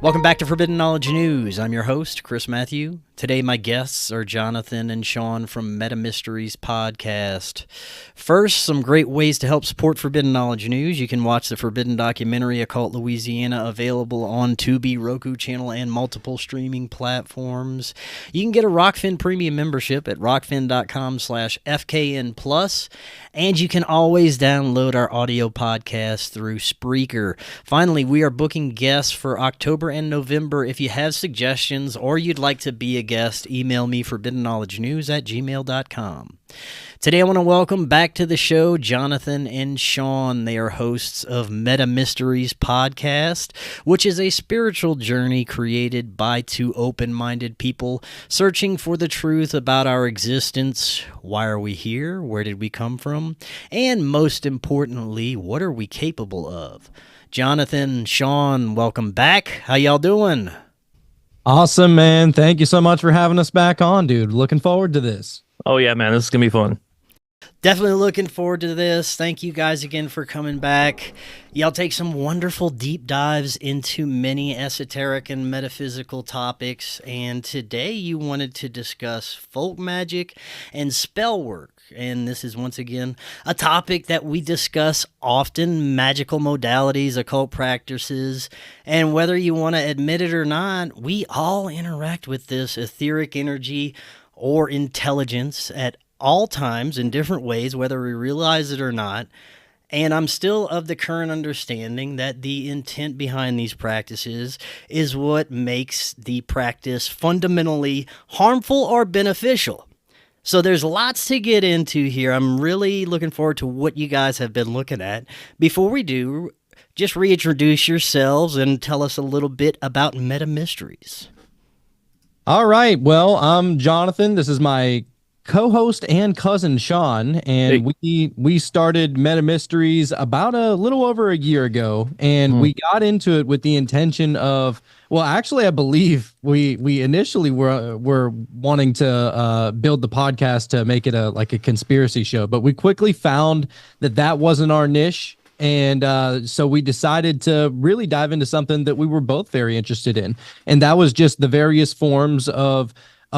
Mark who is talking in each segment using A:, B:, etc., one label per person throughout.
A: Welcome back to Forbidden Knowledge News. I'm your host, Chris Matthew. Today, my guests are Jonathan and Sean from Meta Mysteries Podcast. First, some great ways to help support Forbidden Knowledge News. You can watch the Forbidden documentary, Occult Louisiana, available on Tubi, Roku channel, and multiple streaming platforms. You can get a Rokfin premium membership at rokfin.com/FKN+, and you can always download our audio podcast through Spreaker. Finally, we are booking guests for October and November. If you have suggestions or you'd like to be a guest, email me forbiddenknowledgenews@gmail.com. Today I want to welcome back to the show Jonathan and Sean. They are hosts of Meta Mysteries Podcast, which is a spiritual journey created by two open-minded people searching for the truth about our existence. Why are we here? Where did we come from? And most importantly, what are we capable of? Jonathan, Sean, welcome back. How y'all doing?
B: Awesome, man. Thank you so much for having us back on, dude. Looking forward to this.
C: Oh, yeah, man. This is going to be fun.
A: Definitely looking forward to this. Thank you guys again for coming back. Y'all take some wonderful deep dives into many esoteric and metaphysical topics, and today you wanted to discuss folk magic and spellwork. And this is once again a topic that we discuss often: magical modalities, occult practices, and whether you want to admit it or not, we all interact with this etheric energy or intelligence at all times in different ways, whether we realize it or not. And I'm still of the current understanding that the intent behind these practices is what makes the practice fundamentally harmful or beneficial. So there's lots to get into here. I'm really looking forward to what you guys have been looking at. Before we do, just reintroduce yourselves and tell us a little bit about Meta Mysteries.
B: All right. Well, I'm Jonathan. This is my co-host and cousin Sean, and we started Meta Mysteries about a little over a year ago, and we got into it with the intention of, well, actually, I believe we initially were wanting to build the podcast to make it a conspiracy show, but we quickly found that wasn't our niche. And so we decided to really dive into something that we were both very interested in, and that was just the various forms of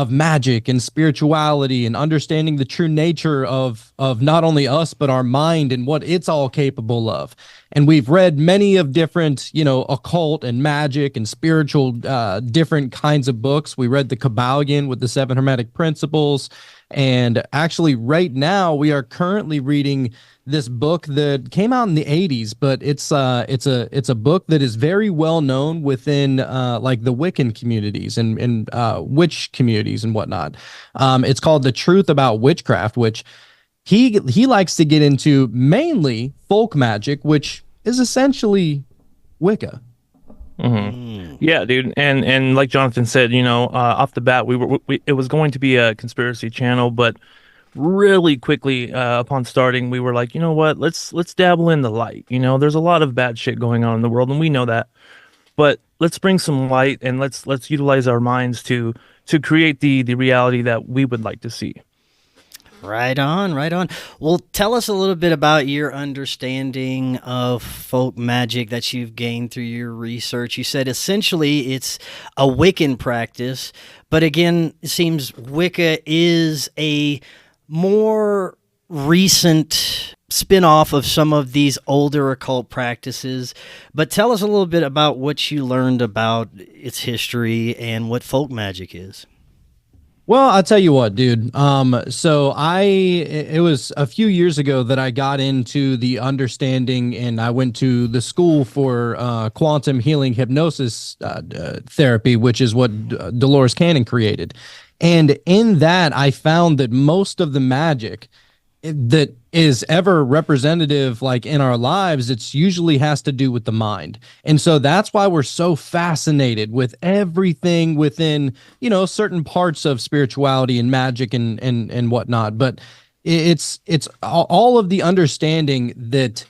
B: magic and spirituality and understanding the true nature of not only us, but our mind and what it's all capable of. And we've read many of different, occult and magic and spiritual, different kinds of books. We read the Kabbalion with the 7 Hermetic Principles. And actually right now we are currently reading this book that came out in the 80s, but it's a book that is very well known within like the Wiccan communities and witch communities and whatnot. It's called The Truth About Witchcraft, which he likes to get into mainly folk magic, which is essentially Wicca.
C: Mm-hmm. Yeah, dude. And like Jonathan said, off the bat, it was going to be a conspiracy channel, but really quickly upon starting, we were like, you know what, let's dabble in the light. There's a lot of bad shit going on in the world, and we know that, but let's bring some light and let's utilize our minds to create the reality that we would like to see.
A: Right on, right on. Well, tell us a little bit about your understanding of folk magic that you've gained through your research. You said essentially it's a Wiccan practice, but again, it seems Wicca is a more recent spin-off of some of these older occult practices. But tell us a little bit about what you learned about its history and what folk magic is.
B: Well, I'll tell you what, dude. So it was a few years ago that I got into the understanding, and I went to the school for quantum healing hypnosis therapy, which is what Dolores Cannon created. And in that, I found that most of the magic that is ever representative, like in our lives, it's usually has to do with the mind. And so that's why we're so fascinated with everything within, certain parts of spirituality and magic and whatnot. But it's all of the understanding that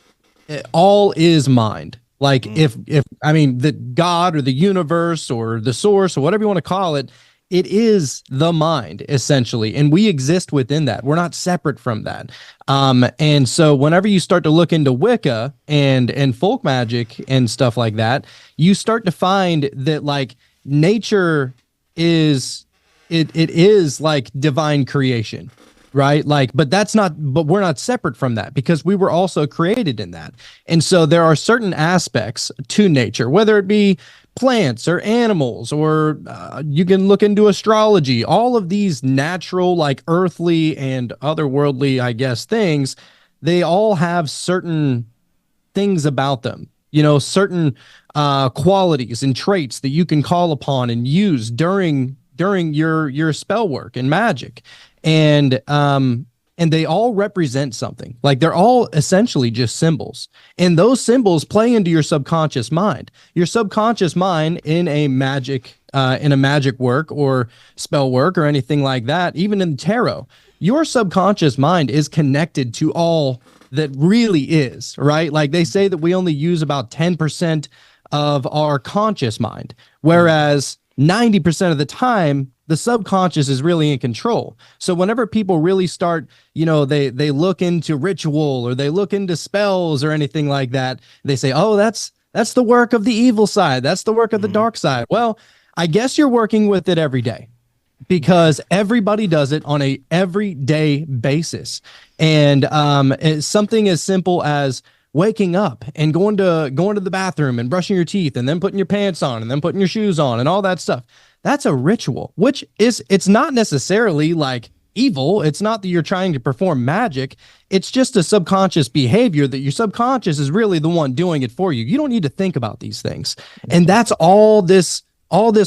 B: all is mind. Like if I mean, the God or the universe or the source or whatever you want to call it, it is the mind essentially, and we exist within that. We're not separate from that. And so whenever you start to look into Wicca and folk magic and stuff like that, you start to find that like nature is it is like divine creation, right? Like, but we're not separate from that because we were also created in that. And so there are certain aspects to nature, whether it be plants or animals, or you can look into astrology, all of these natural, like earthly and otherworldly, I guess, things, they all have certain things about them, certain qualities and traits that you can call upon and use during your spell work and magic. And they all represent something. Like they're all essentially just symbols. And those symbols play into your subconscious mind. Your subconscious mind in a magic work or spell work or anything like that, even in tarot, your subconscious mind is connected to all that really is, right? Like they say that we only use about 10% of our conscious mind, whereas 90% of the time, the subconscious is really in control. So whenever people really start, they look into ritual or they look into spells or anything like that, they say, oh, that's the work of the evil side. That's the work of the dark side. Well, I guess you're working with it every day because everybody does it on a everyday basis. And it's something as simple as waking up and going to the bathroom and brushing your teeth and then putting your pants on and then putting your shoes on and all that stuff. That's a ritual, it's not necessarily like evil. It's not that you're trying to perform magic. It's just a subconscious behavior that your subconscious is really the one doing it for you. You don't need to think about these things. And that's all this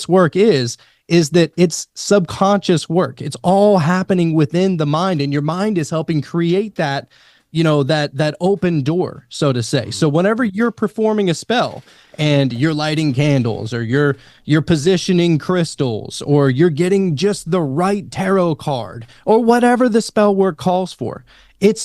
B: work is that it's subconscious work. It's all happening within the mind, and your mind is helping create that, that open door, so to say. So whenever you're performing a spell and you're lighting candles or you're positioning crystals or you're getting just the right tarot card or whatever the spell work calls for,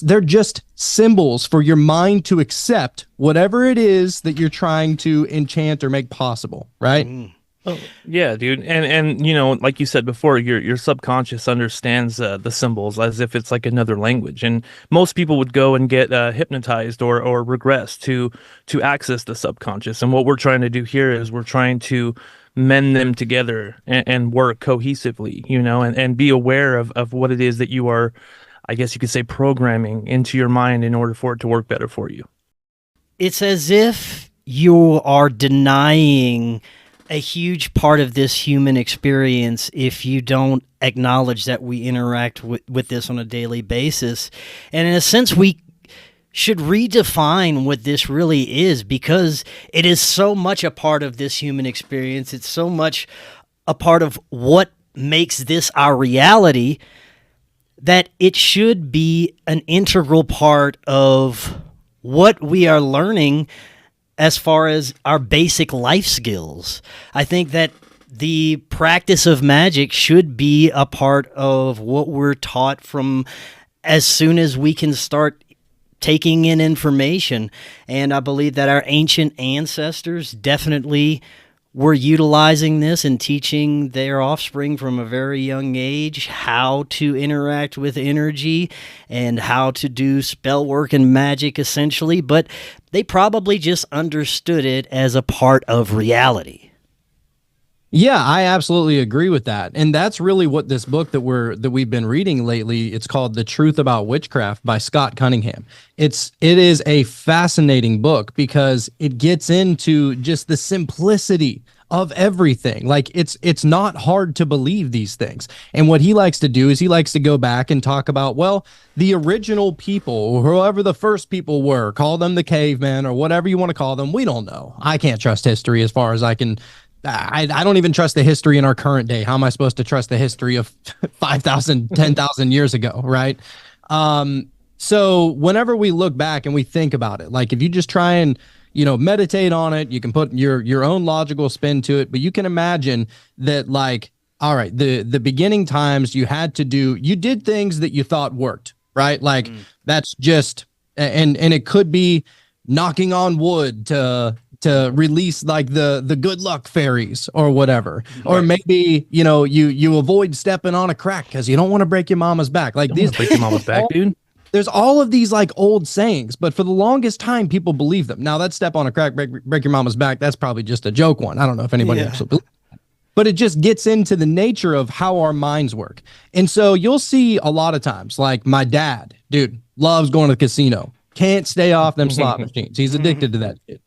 B: they're just symbols for your mind to accept whatever it is that you're trying to enchant or make possible, right?
C: Oh, yeah, dude. And like you said before, your subconscious understands the symbols as if it's like another language. And most people would go and get hypnotized or regress to access the subconscious. And what we're trying to do here is we're trying to mend them together and work cohesively, and be aware of what it is that you are, I guess you could say, programming into your mind in order for it to work better for you.
A: It's as if you are denying a huge part of this human experience if you don't acknowledge that we interact with this on a daily basis. And in a sense, we should redefine what this really is, because it is so much a part of this human experience. It's so much a part of what makes this our reality that it should be an integral part of what we are learning as far as our basic life skills. I think that the practice of magic should be a part of what we're taught from as soon as we can start taking in information. And I believe that our ancient ancestors definitely were utilizing this and teaching their offspring from a very young age how to interact with energy and how to do spell work and magic, essentially. But they probably just understood it as a part of reality.
B: Yeah, I absolutely agree with that. And that's really what this book that we've been reading lately, it's called The Truth About Witchcraft by Scott Cunningham. It is a fascinating book because it gets into just the simplicity of everything. Like it's not hard to believe these things. And what he likes to do is he likes to go back and talk about, well, the original people, or whoever the first people were, call them the cavemen or whatever you want to call them. We don't know. I can't trust history as far as I can. I don't even trust the history in our current day. How am I supposed to trust the history of 5,000, 10,000 years ago, right? So whenever we look back and we think about it, like if you just try and, meditate on it, you can put your own logical spin to it, but you can imagine that, like, all right, the beginning times you did things that you thought worked, right? Like that's just, and it could be knocking on wood to to release like the good luck fairies or whatever. Or maybe, you know, you avoid stepping on a crack because you don't want to break your mama's back. Like these
C: break your mama's back, dude.
B: There's all of these like old sayings, but for the longest time, people believe them. Now that step on a crack, break your mama's back, that's probably just a joke one. I don't know if anybody actually believes it. But it just gets into the nature of how our minds work. And so you'll see a lot of times, like my dad, dude, loves going to the casino. Can't stay off them slot machines. He's addicted to that shit.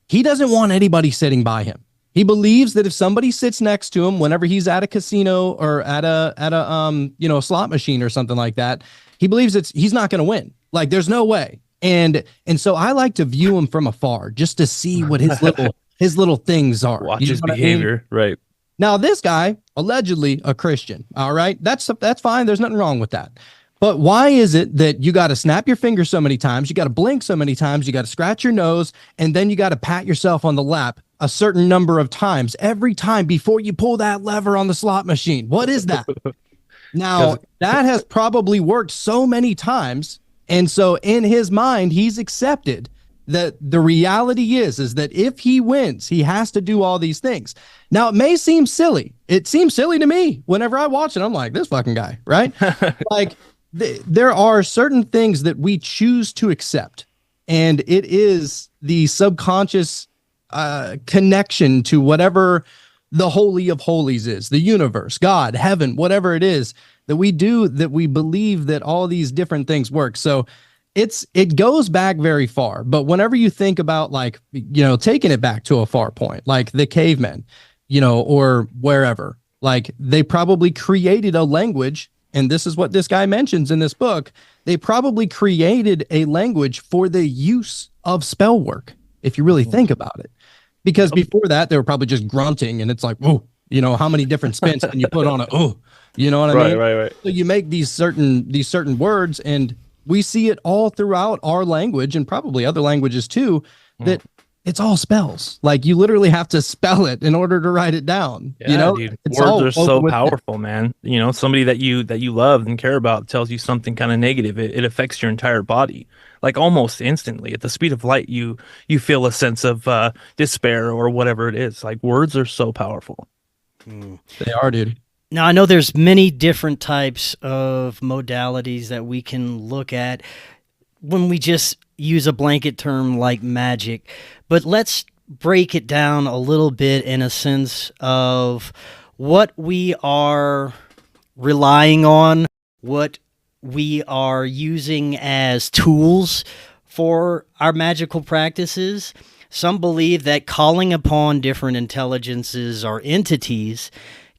B: He doesn't want anybody sitting by him. He believes that if somebody sits next to him whenever he's at a casino or at a you know, slot machine or something like that, he believes he's not going to win. Like there's no way. And so I like to view him from afar just to see what his little things are.
C: Watch his behavior, right?
B: Now this guy allegedly a Christian. All right, that's fine. There's nothing wrong with that. But why is it that you got to snap your fingers so many times, you got to blink so many times, you got to scratch your nose, and then you got to pat yourself on the lap a certain number of times every time before you pull that lever on the slot machine? What is that? Now, that has probably worked so many times, and so in his mind, he's accepted that the reality is that if he wins, he has to do all these things. Now, it may seem silly. It seems silly to me. Whenever I watch it, I'm like, this fucking guy, right? Like, there are certain things that we choose to accept, and it is the subconscious connection to whatever the holy of holies is, the universe, God, heaven, whatever it is that we do, that we believe that all these different things work. So it goes back very far. But whenever you think about, like, you know, taking it back to a far point, like the cavemen, you know, or wherever, like they probably created a language. And this is what this guy mentions in this book. They probably created a language for the use of spell work, if you really think about it. Because before that, they were probably just grunting, and it's like, oh, you know, how many different spins can you put on it? Oh, you know what I mean? Right. So you make these certain words, and we see it all throughout our language and probably other languages too, that it's all spells. Like you literally have to spell it in order to write it down.
C: Yeah,
B: you know,
C: dude. Words are so powerful, man. You know, somebody that you love and care about tells you something kind of negative. It affects your entire body, like almost instantly. At the speed of light, you feel a sense of despair or whatever it is. Like words are so powerful.
B: They are, dude.
A: Now, I know there's many different types of modalities that we can look at when we just use a blanket term like magic, but let's break it down a little bit in a sense of what we are relying on, what we are using as tools for our magical practices. Some believe that calling upon different intelligences or entities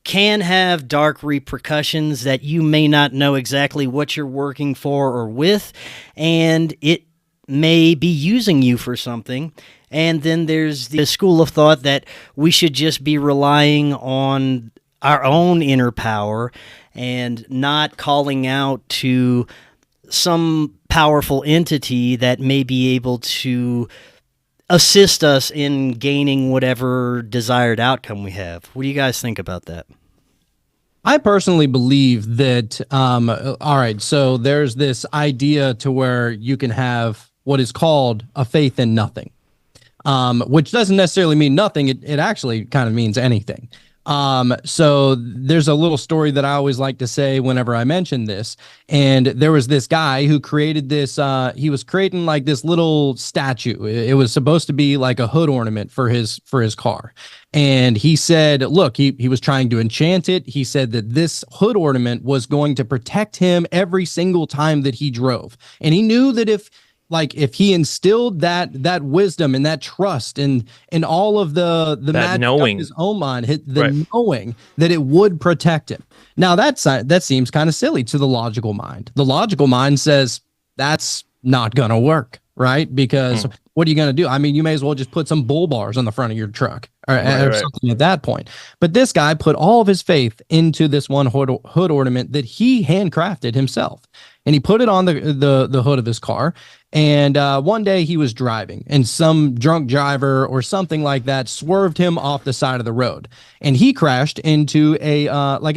A: can have dark repercussions that you may not know exactly what you're working for or with, and it may be using you for something. And then there's the school of thought that we should just be relying on our own inner power and not calling out to some powerful entity that may be able to assist us in gaining whatever desired outcome we have. What do you guys think about that?
B: I personally believe that, all right, so there's this idea to where you can have what is called a faith in nothing, which doesn't necessarily mean nothing. It actually kind of means anything. So there's a little story that I always like to say whenever I mention this. And there was this guy who created this, he was creating like this little statue. It was supposed to be like a hood ornament for his car. And he said, look, he was trying to enchant it. He said that this hood ornament was going to protect him every single time that he drove. And he knew that if he instilled that wisdom and that trust and all of the magic
C: knowing
B: of his own mind, knowing that it would protect him. Now that seems kind of silly to the logical mind. The logical mind says that's not gonna work, right? Because what are you gonna do? I mean, you may as well just put some bull bars on the front of your truck or something at that point. But this guy put all of his faith into this one hood ornament that he handcrafted himself, and he put it on the hood of his car. And one day he was driving, and some drunk driver or something like that swerved him off the side of the road, and he crashed into a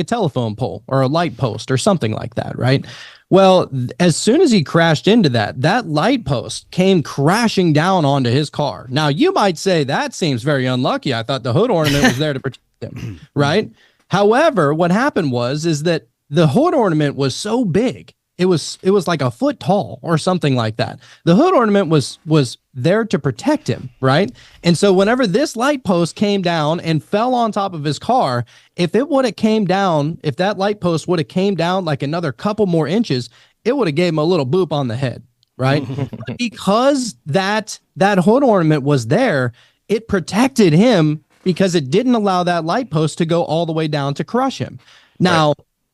B: telephone pole or a light post or something like that, right? Well, as soon as he crashed into that light post came crashing down onto his car. Now, you might say that seems very unlucky. I thought the hood ornament was there to protect him, right? However, what happened is that the hood ornament was so big. It was like a foot tall or something like that. The hood ornament was there to protect him, right? And so whenever this light post came down and fell on top of his car, if that light post would have came down like another couple more inches, it would have gave him a little boop on the head, right? Because that hood ornament was there, it protected him because it didn't allow that light post to go all the way down to crush him. Now,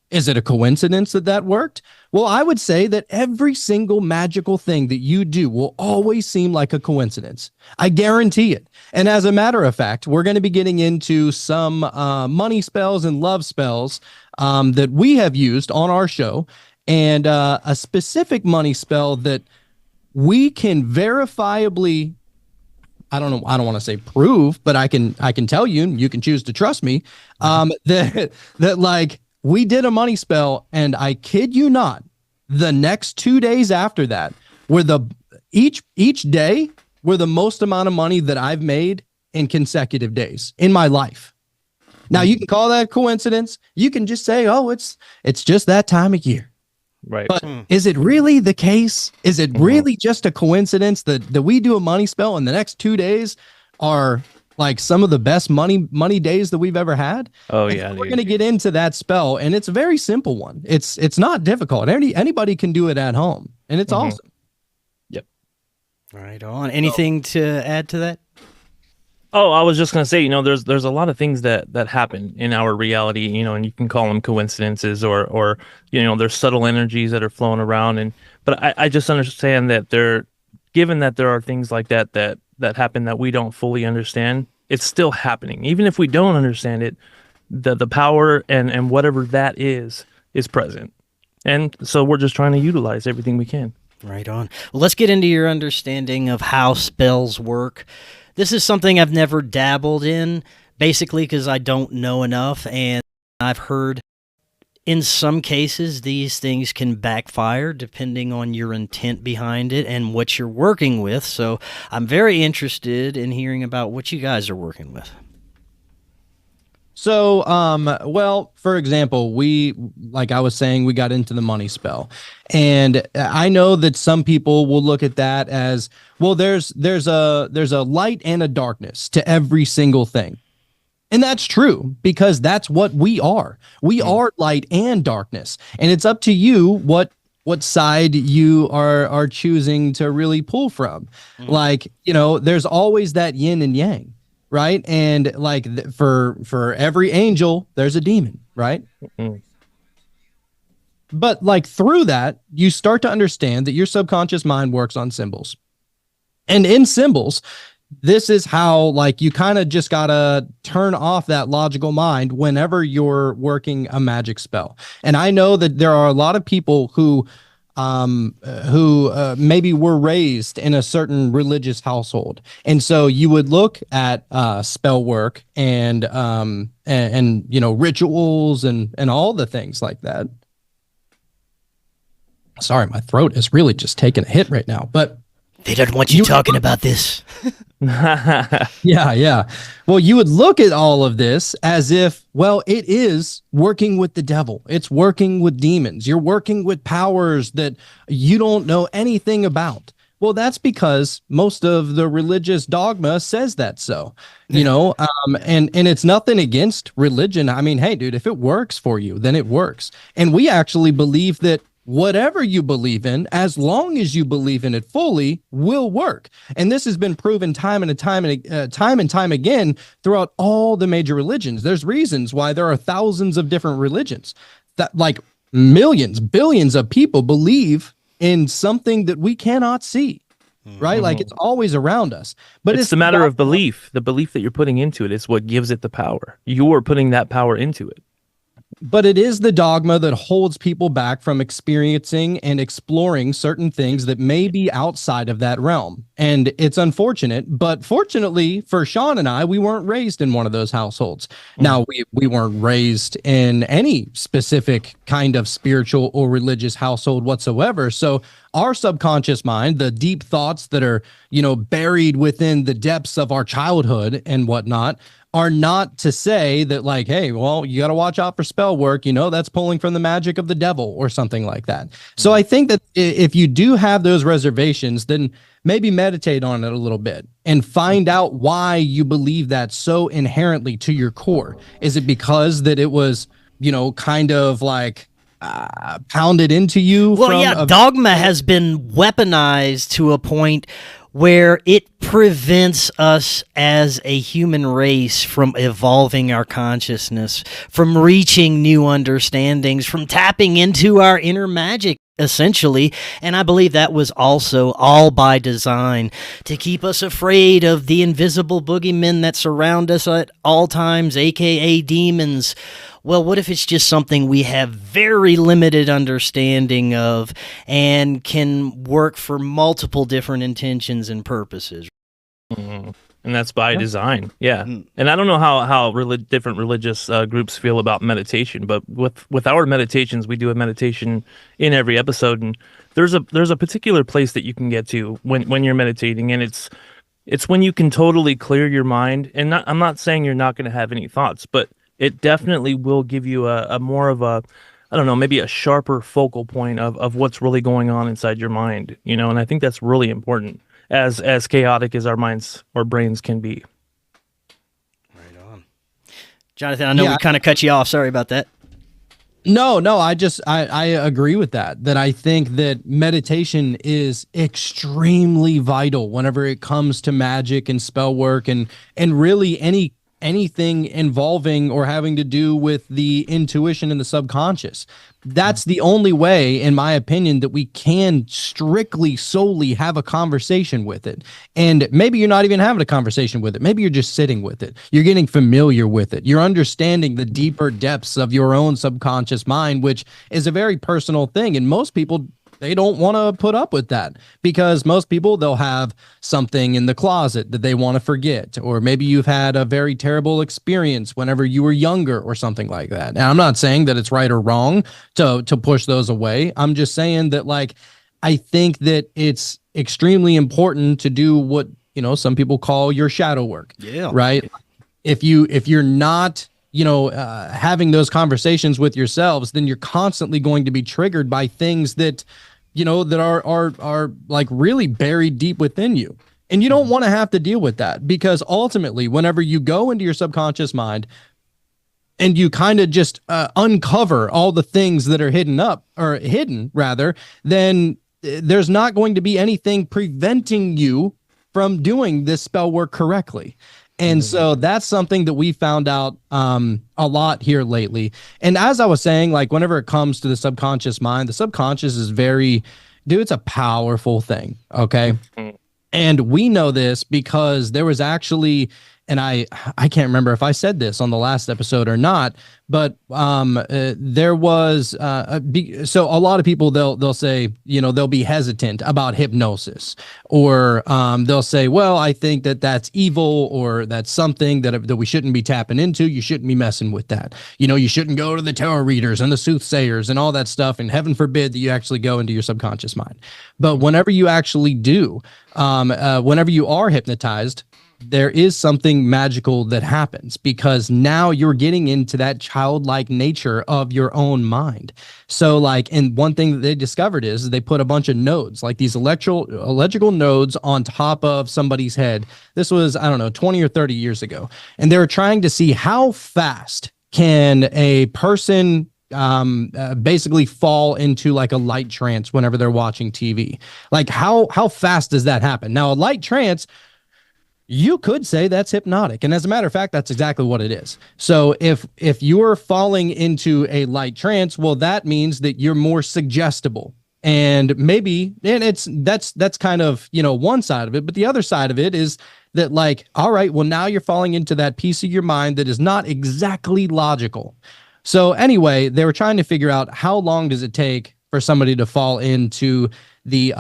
B: is it a coincidence that worked? Well, I would say that every single magical thing that you do will always seem like a coincidence. I guarantee it. And as a matter of fact, we're going to be getting into some money spells and love spells that we have used on our show, and a specific money spell that we can verifiably, I don't want to say prove, but I can tell you, and you can choose to trust me, that like, we did a money spell, and I kid you not, the next 2 days after that were each day were the most amount of money that I've made in consecutive days in my life. Now, you can call that a coincidence. You can just say, oh, it's just that time of year.
C: Right.
B: But is it really the case? Is it really just a coincidence that we do a money spell and the next 2 days are like some of the best money days that we've ever had?
C: Oh yeah,
B: we're going to get into that spell, and it's a very simple one. It's not difficult. Anybody can do it at home, and it's awesome.
C: Yep.
A: Right on. Anything to add to that?
C: Oh, I was just going to say, there's a lot of things that happen in our reality, and you can call them coincidences or there's subtle energies that are flowing around. But I just understand that given that there are things like that happen that we don't fully understand, it's still happening. Even if we don't understand it, the power and whatever that is present. And so we're just trying to utilize everything we can.
A: Right on. Well, let's get into your understanding of how spells work. This is something I've never dabbled in, basically because I don't know enough, and I've heard in some cases these things can backfire depending on your intent behind it and what you're working with. So I'm very interested in hearing about what you guys are working with.
B: So, well, for example, like I was saying, we got into the money spell, and I know that some people will look at that as, well, there's a light and a darkness to every single thing. And that's true, because that's what we are. We are light and darkness, and it's up to you what side you are choosing to really pull from. Like, there's always that yin and yang. Right. And like for every angel, there's a demon. Right. But like through that, you start to understand that your subconscious mind works on symbols. And in symbols, this is how like you kind of just got to turn off that logical mind whenever you're working a magic spell. And I know that there are a lot of people who maybe were raised in a certain religious household, and so you would look at spellwork and rituals and all the things like that. Sorry, my throat is really just taking a hit right now, but
A: they don't want you talking about this.
B: Yeah. Well, you would look at all of this as if, well, it is working with the devil. It's working with demons. You're working with powers that you don't know anything about. Well, that's because most of the religious dogma says that so, and it's nothing against religion. I mean, hey, dude, if it works for you, then it works. And we actually believe that whatever you believe in, as long as you believe in it fully, will work. And this has been proven time and time again throughout all the major religions. There's reasons why there are thousands of different religions that like millions, billions of people believe in something that we cannot see, right? Like it's always around us. But
C: it's a matter of belief. The belief that you're putting into it is what gives it the power. You are putting that power into it.
B: But it is the dogma that holds people back from experiencing and exploring certain things that may be outside of that realm. And it's unfortunate, but fortunately for Sean and I, we weren't raised in one of those households. Now, we weren't raised in any specific kind of spiritual or religious household whatsoever. So our subconscious mind, the deep thoughts that are, buried within the depths of our childhood and whatnot, are not to say that like, hey, well, you got to watch out for spell work, that's pulling from the magic of the devil or something like that. So I think that if you do have those reservations, then maybe meditate on it a little bit and find out why you believe that so inherently to your core. Is it because that it was, kind of like pounded into you?
A: Well, dogma has been weaponized to a point where it prevents us as a human race from evolving our consciousness, from reaching new understandings, from tapping into our inner magic, essentially. And I believe that was also all by design, to keep us afraid of the invisible boogeymen that surround us at all times, aka demons. Well, what if it's just something we have very limited understanding of and can work for multiple different intentions and purposes?
C: Mm-hmm. And that's by design. Yeah. And I don't know how different religious groups feel about meditation, but with our meditations, we do a meditation in every episode, and there's a particular place that you can get to when you're meditating, and it's when you can totally clear your mind. And I'm not saying you're not going to have any thoughts, but it definitely will give you a more of a, I don't know, maybe a sharper focal point of what's really going on inside your mind, and I think that's really important, as chaotic as our minds or brains can be.
A: Right on. Jonathan, I know we kind of cut you off. Sorry about that.
B: No, I agree with that I think that meditation is extremely vital whenever it comes to magic and spell work and really anything involving or having to do with the intuition and the subconscious. That's the only way, in my opinion, that we can solely have a conversation with it. And maybe you're not even having a conversation with it. Maybe you're just sitting with it. You're getting familiar with it. You're understanding the deeper depths of your own subconscious mind, which is a very personal thing. And most people, they don't want to put up with that, because most people, they'll have something in the closet that they want to forget, or maybe you've had a very terrible experience whenever you were younger or something like that. And I'm not saying that it's right or wrong to push those away. I'm just saying that, like, I think that it's extremely important to do what, some people call your shadow work. Yeah. Right. If you're not having those conversations with yourselves, then you're constantly going to be triggered by things that, that are like really buried deep within you. And you don't want to have to deal with that, because ultimately, whenever you go into your subconscious mind and you kind of just uncover all the things that are hidden, then there's not going to be anything preventing you from doing this spell work correctly. And so that's something that we found out a lot here lately. And as I was saying, like, whenever it comes to the subconscious mind, the subconscious is it's a powerful thing. Okay. And we know this because there was actually, and I can't remember if I said this on the last episode or not, but there was so a lot of people, they'll say, they'll be hesitant about hypnosis, or they'll say, well, I think that's evil, or that's something that we shouldn't be tapping into. You shouldn't be messing with that. You shouldn't go to the tarot readers and the soothsayers and all that stuff. And heaven forbid that you actually go into your subconscious mind. But whenever you actually do, whenever you are hypnotized, there is something magical that happens, because now you're getting into that childlike nature of your own mind. So, like, and one thing that they discovered is they put a bunch of nodes, like these electrical nodes, on top of somebody's head. This was, I don't know, 20 or 30 years ago. And they were trying to see how fast can a person basically fall into like a light trance whenever they're watching TV. Like, how fast does that happen? Now, a light trance, you could say that's hypnotic. And as a matter of fact, that's exactly what it is. So if you're falling into a light trance, well, that means that you're more suggestible. And that's kind of, one side of it. But the other side of it is that, like, all right, well, now you're falling into that piece of your mind that is not exactly logical. So anyway, they were trying to figure out how long does it take for somebody to fall into the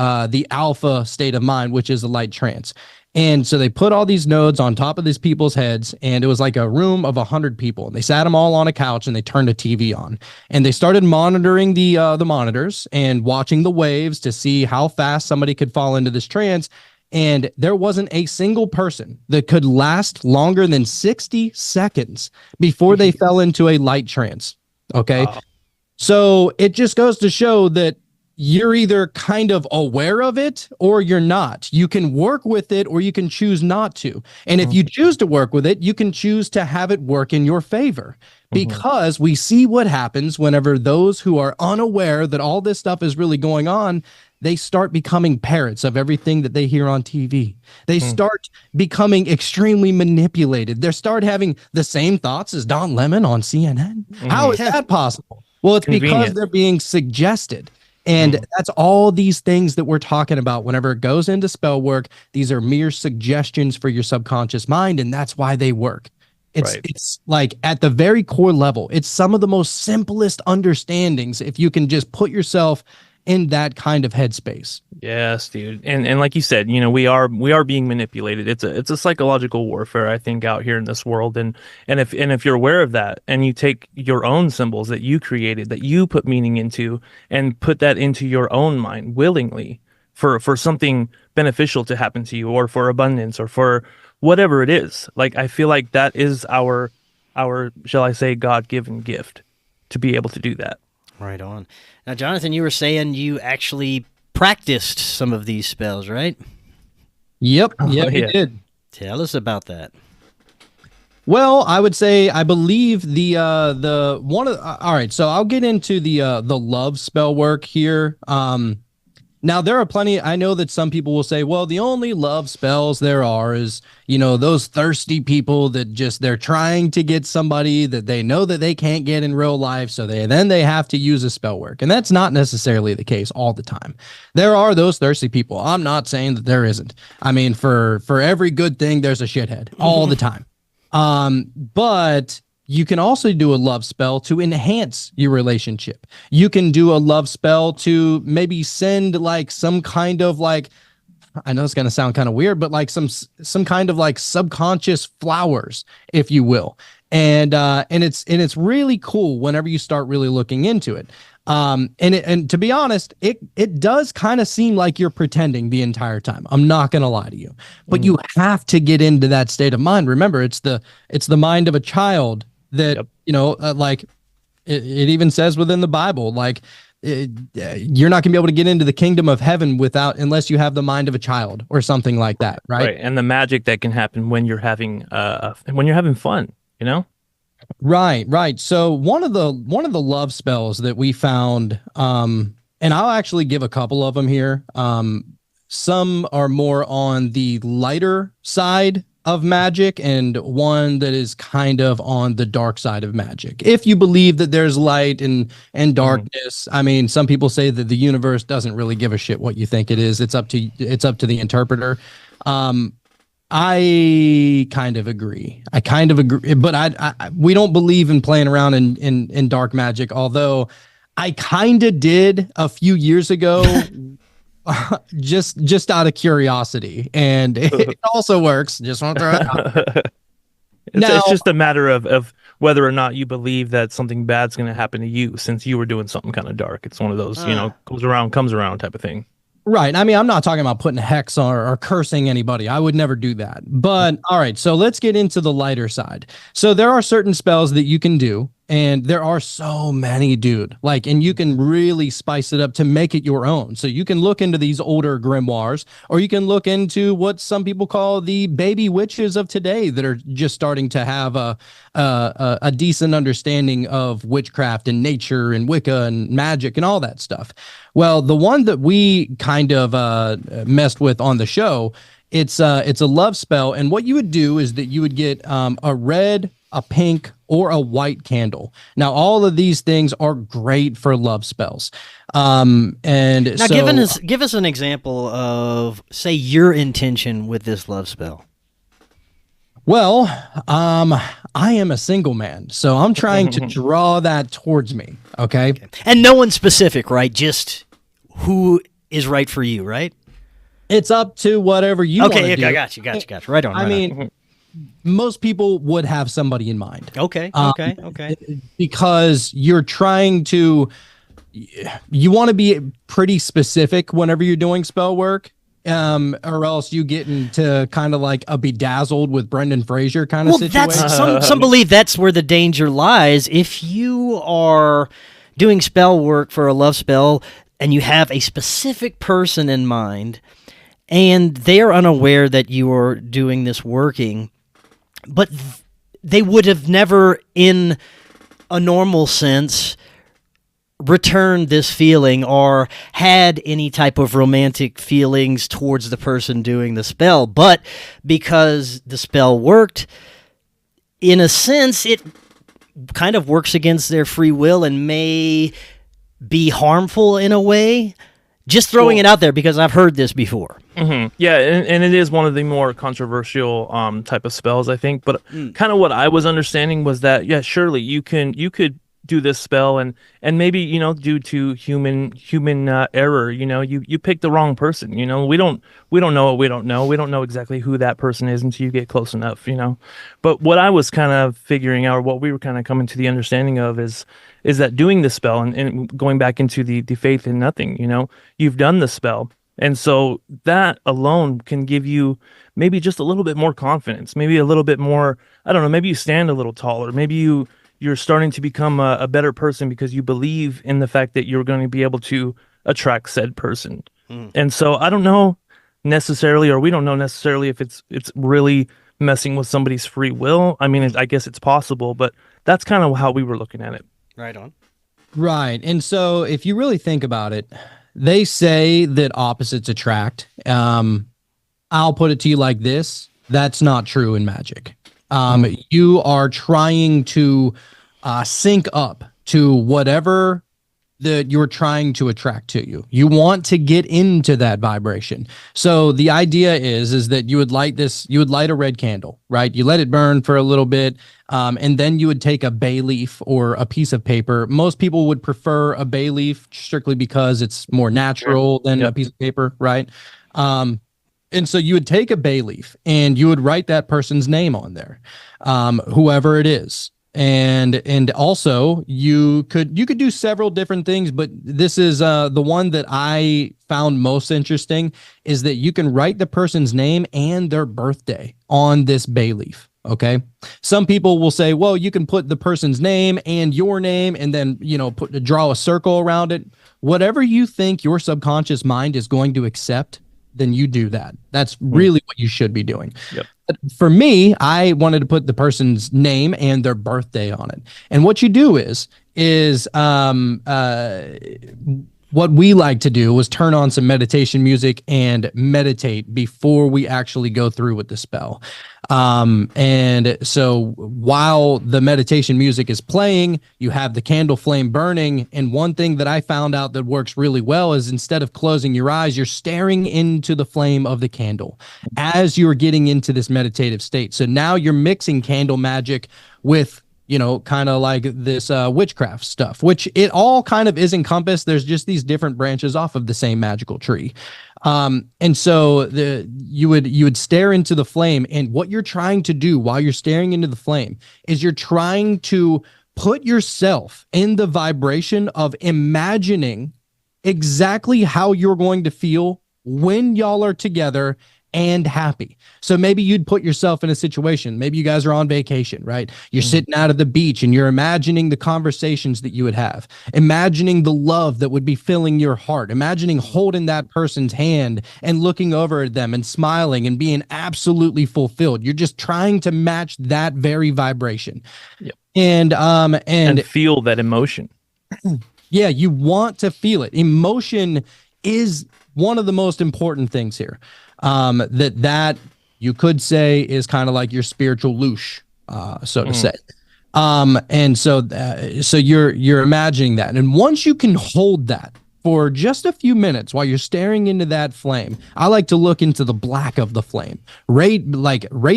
B: alpha state of mind, which is a light trance. And so they put all these nodes on top of these people's heads, and it was like a room of 100 people. And they sat them all on a couch, and they turned a TV on, and they started monitoring the monitors and watching the waves to see how fast somebody could fall into this trance. And there wasn't a single person that could last longer than 60 seconds before they fell into a light trance. Okay. Wow. So it just goes to show that you're either kind of aware of it or you're not. You can work with it or you can choose not to. And if you choose to work with it, you can choose to have it work in your favor, because we see what happens whenever those who are unaware that all this stuff is really going on, they start becoming parrots of everything that they hear on TV. They start becoming extremely manipulated. They start having the same thoughts as Don Lemon on CNN. How is that possible? Well, it's because they're being suggested. And that's all these things that we're talking about whenever it goes into spell work. These are mere suggestions for your subconscious mind, and that's why they work. It's like at the very core level, it's some of the most simplest understandings if you can just put yourself in that kind of headspace.
C: Yes, dude. And like you said, you know, we are being manipulated. It's a psychological warfare, I think, out here in this world. And if you're aware of that, and you take your own symbols that you created, that you put meaning into, and put that into your own mind willingly for something beneficial to happen to you, or for abundance, or for whatever it is, like, I feel like that is our shall I say, God-given gift to be able to do that.
A: Right on. Now, Jonathan, you were saying you actually practiced some of these spells, right?
B: Yep, we did.
A: Tell us about that.
B: Well, I would say I believe the one of all right. So I'll get into the love spell work here. Now there are plenty. I know that some people will say, well, the only love spells there are is, you know, those thirsty people that just, they're trying to get somebody that they know that they can't get in real life. So they have to use a spell work. And that's not necessarily the case all the time. There are those thirsty people. I'm not saying that there isn't. I mean, for every good thing, there's a shithead all the time. But you can also do a love spell to enhance your relationship. You can do a love spell to maybe send like some kind of like, I know it's going to sound kind of weird, but like some kind of like subconscious flowers, if you will. And it's really cool whenever you start really looking into it. And to be honest, it does kind of seem like you're pretending the entire time. I'm not going to lie to you, but you have to get into that state of mind. Remember, it's the mind of a child that, you know, like it even says within the Bible, like you're not gonna be able to get into the kingdom of heaven unless you have the mind of a child or something like that. Right.
C: And the magic that can happen when you're having fun, you know?
B: Right. So one of the love spells that we found, and I'll actually give a couple of them here. Some are more on the lighter side of magic, and one that is kind of on the dark side of magic. If you believe that there's light and darkness, I mean, some people say that the universe doesn't really give a shit what you think it is. It's up to the interpreter. I kind of agree. But we don't believe in playing around in dark magic, although I kind of did a few years ago. just out of curiosity, and it also works. Just want to throw it out.
C: It's just a matter of whether or not you believe that something bad's going to happen to you, since you were doing something kind of dark. It's one of those, you know, goes around, comes around type of thing.
B: Right. I mean, I'm not talking about putting a hex or cursing anybody. I would never do that. But all right, so let's get into the lighter side. So there are certain spells that you can do, and there are so many, dude. Like, and you can really spice it up to make it your own. So you can look into these older grimoires, or you can look into what some people call the baby witches of today that are just starting to have a decent understanding of witchcraft and nature and Wicca and magic and all that stuff. Well, the one that we kind of messed with on the show, it's a love spell, and what you would do is that you would get a red, a pink, or a white candle. Now, all of these things are great for love spells. And now,
A: so, give us an example of, say, your intention with this love spell.
B: Well, I am a single man, so I'm trying to draw that towards me. Okay.
A: And no one's specific, right? Just who is right for you, right?
B: It's up to whatever you want to do.
A: Okay, I got you. Right on.
B: I mean, most people would have somebody in mind.
A: Okay.
B: Because you're trying to, you want to be pretty specific whenever you're doing spell work, or else you get into kind of like a Bedazzled with Brendan Fraser kind of situation.
A: That's some believe that's where the danger lies. If you are doing spell work for a love spell and you have a specific person in mind, and they are unaware that you are doing this working, but they would have never, in a normal sense, returned this feeling or had any type of romantic feelings towards the person doing the spell. But because the spell worked, in a sense, it kind of works against their free will and may be harmful in a way. Just throwing it out there because I've heard this before.
C: Mm-hmm. Yeah, and it is one of the more controversial type of spells, I think. But kind of what I was understanding was that, yeah, surely you could do this spell and maybe, you know, due to human error, you know, you pick the wrong person. You know, we don't know what we don't know. We don't know exactly who that person is until you get close enough, you know. But what I was kind of figuring out, or what we were kind of coming to the understanding of is that doing the spell and going back into the faith in nothing, you know, you've done the spell. And so that alone can give you maybe just a little bit more confidence, maybe a little bit more, I don't know, maybe you stand a little taller, maybe you're starting to become a better person because you believe in the fact that you're going to be able to attract said person. And so I don't know necessarily, or we don't know necessarily if it's really messing with somebody's free will. I mean, I guess it's possible, but that's kind of how we were looking at it.
A: Right on.
B: Right. And so if you really think about it, they say that opposites attract. I'll put it to you like this. That's not true in magic. You are trying to sync up to whatever that you're trying to attract to you. You want to get into that vibration. So the idea is that you would light a red candle, right? You let it burn for a little bit, and then you would take a bay leaf or a piece of paper. Most people would prefer a bay leaf strictly because it's more natural than a piece of paper, right? And so you would take a bay leaf and you would write that person's name on there, whoever it is. And also you could do several different things, but this is the one that I found most interesting, is that you can write the person's name and their birthday on this bay leaf. Okay. Some people will say, well, you can put the person's name and your name and then, you know, draw a circle around it. Whatever you think your subconscious mind is going to accept, then you do that. That's really what you should be doing. Yep. But for me, I wanted to put the person's name and their birthday on it. And what you do is what we like to do was turn on some meditation music and meditate before we actually go through with the spell. And so while the meditation music is playing, you have the candle flame burning. And one thing that I found out that works really well is, instead of closing your eyes, you're staring into the flame of the candle as you're getting into this meditative state. So now you're mixing candle magic with, you know, kind of like this witchcraft stuff, which it all kind of is encompassed. There's just these different branches off of the same magical tree. And so you would stare into the flame, and what you're trying to do while you're staring into the flame is you're trying to put yourself in the vibration of imagining exactly how you're going to feel when y'all are together and happy. So maybe you'd put yourself in a situation. Maybe you guys are on vacation, right? You're sitting out at the beach and you're imagining the conversations that you would have, imagining the love that would be filling your heart, imagining holding that person's hand and looking over at them and smiling and being absolutely fulfilled. You're just trying to match that very vibration.
C: Yep.
B: And
C: feel that emotion.
B: Yeah, you want to feel it. Emotion is one of the most important things here. That you could say is kind of like your spiritual loosh, so to say. And so you're imagining that. And once you can hold that for just a few minutes while you're staring into that flame, I like to look into the black of the flame, right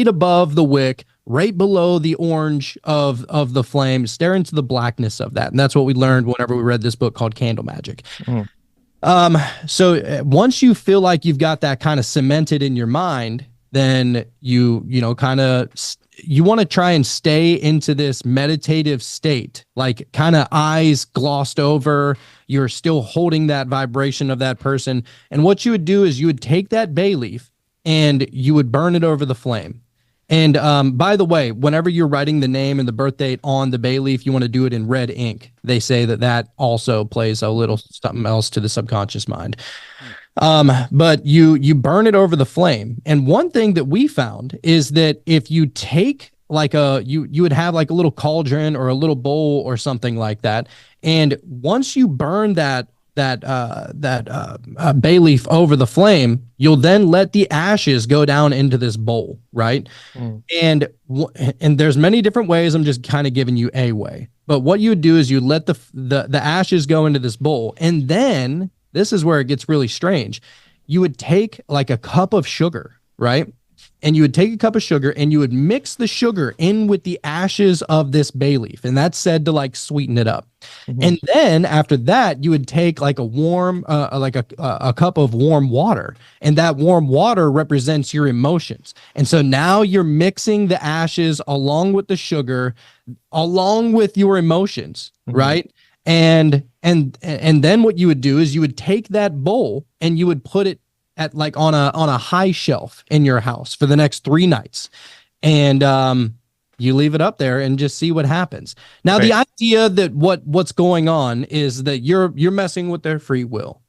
B: above the wick, right below the orange of the flame, stare into the blackness of that. And that's what we learned whenever we read this book called Candle Magic. So once you feel like you've got that kind of cemented in your mind, then you want to try and stay into this meditative state, like kind of eyes glossed over. You're still holding that vibration of that person. And what you would do is you would take that bay leaf and you would burn it over the flame. And by the way, whenever you're writing the name and the birth date on the bay leaf, you want to do it in red ink. They say that also plays a little something else to the subconscious mind. But you burn it over the flame. And one thing that we found is that if you take like you would have like a little cauldron or a little bowl or something like that. And once you burn that bay leaf over the flame, you'll then let the ashes go down into this bowl, right? And there's many different ways. I'm just kind of giving you a way. But what you would do is you let the ashes go into this bowl, and then this is where it gets really strange. You would take like a cup of sugar, right? And you would take a cup of sugar and you would mix the sugar in with the ashes of this bay leaf. And that's said to like sweeten it up. And then after that, you would take like a warm, a cup of warm water. And that warm water represents your emotions. And so now you're mixing the ashes along with the sugar, along with your emotions, right? And then what you would do is you would take that bowl and you would put it at like on a high shelf in your house for the next 3 nights. And you leave it up there and just see what happens. Now, the idea that what's going on is that you're messing with their free will.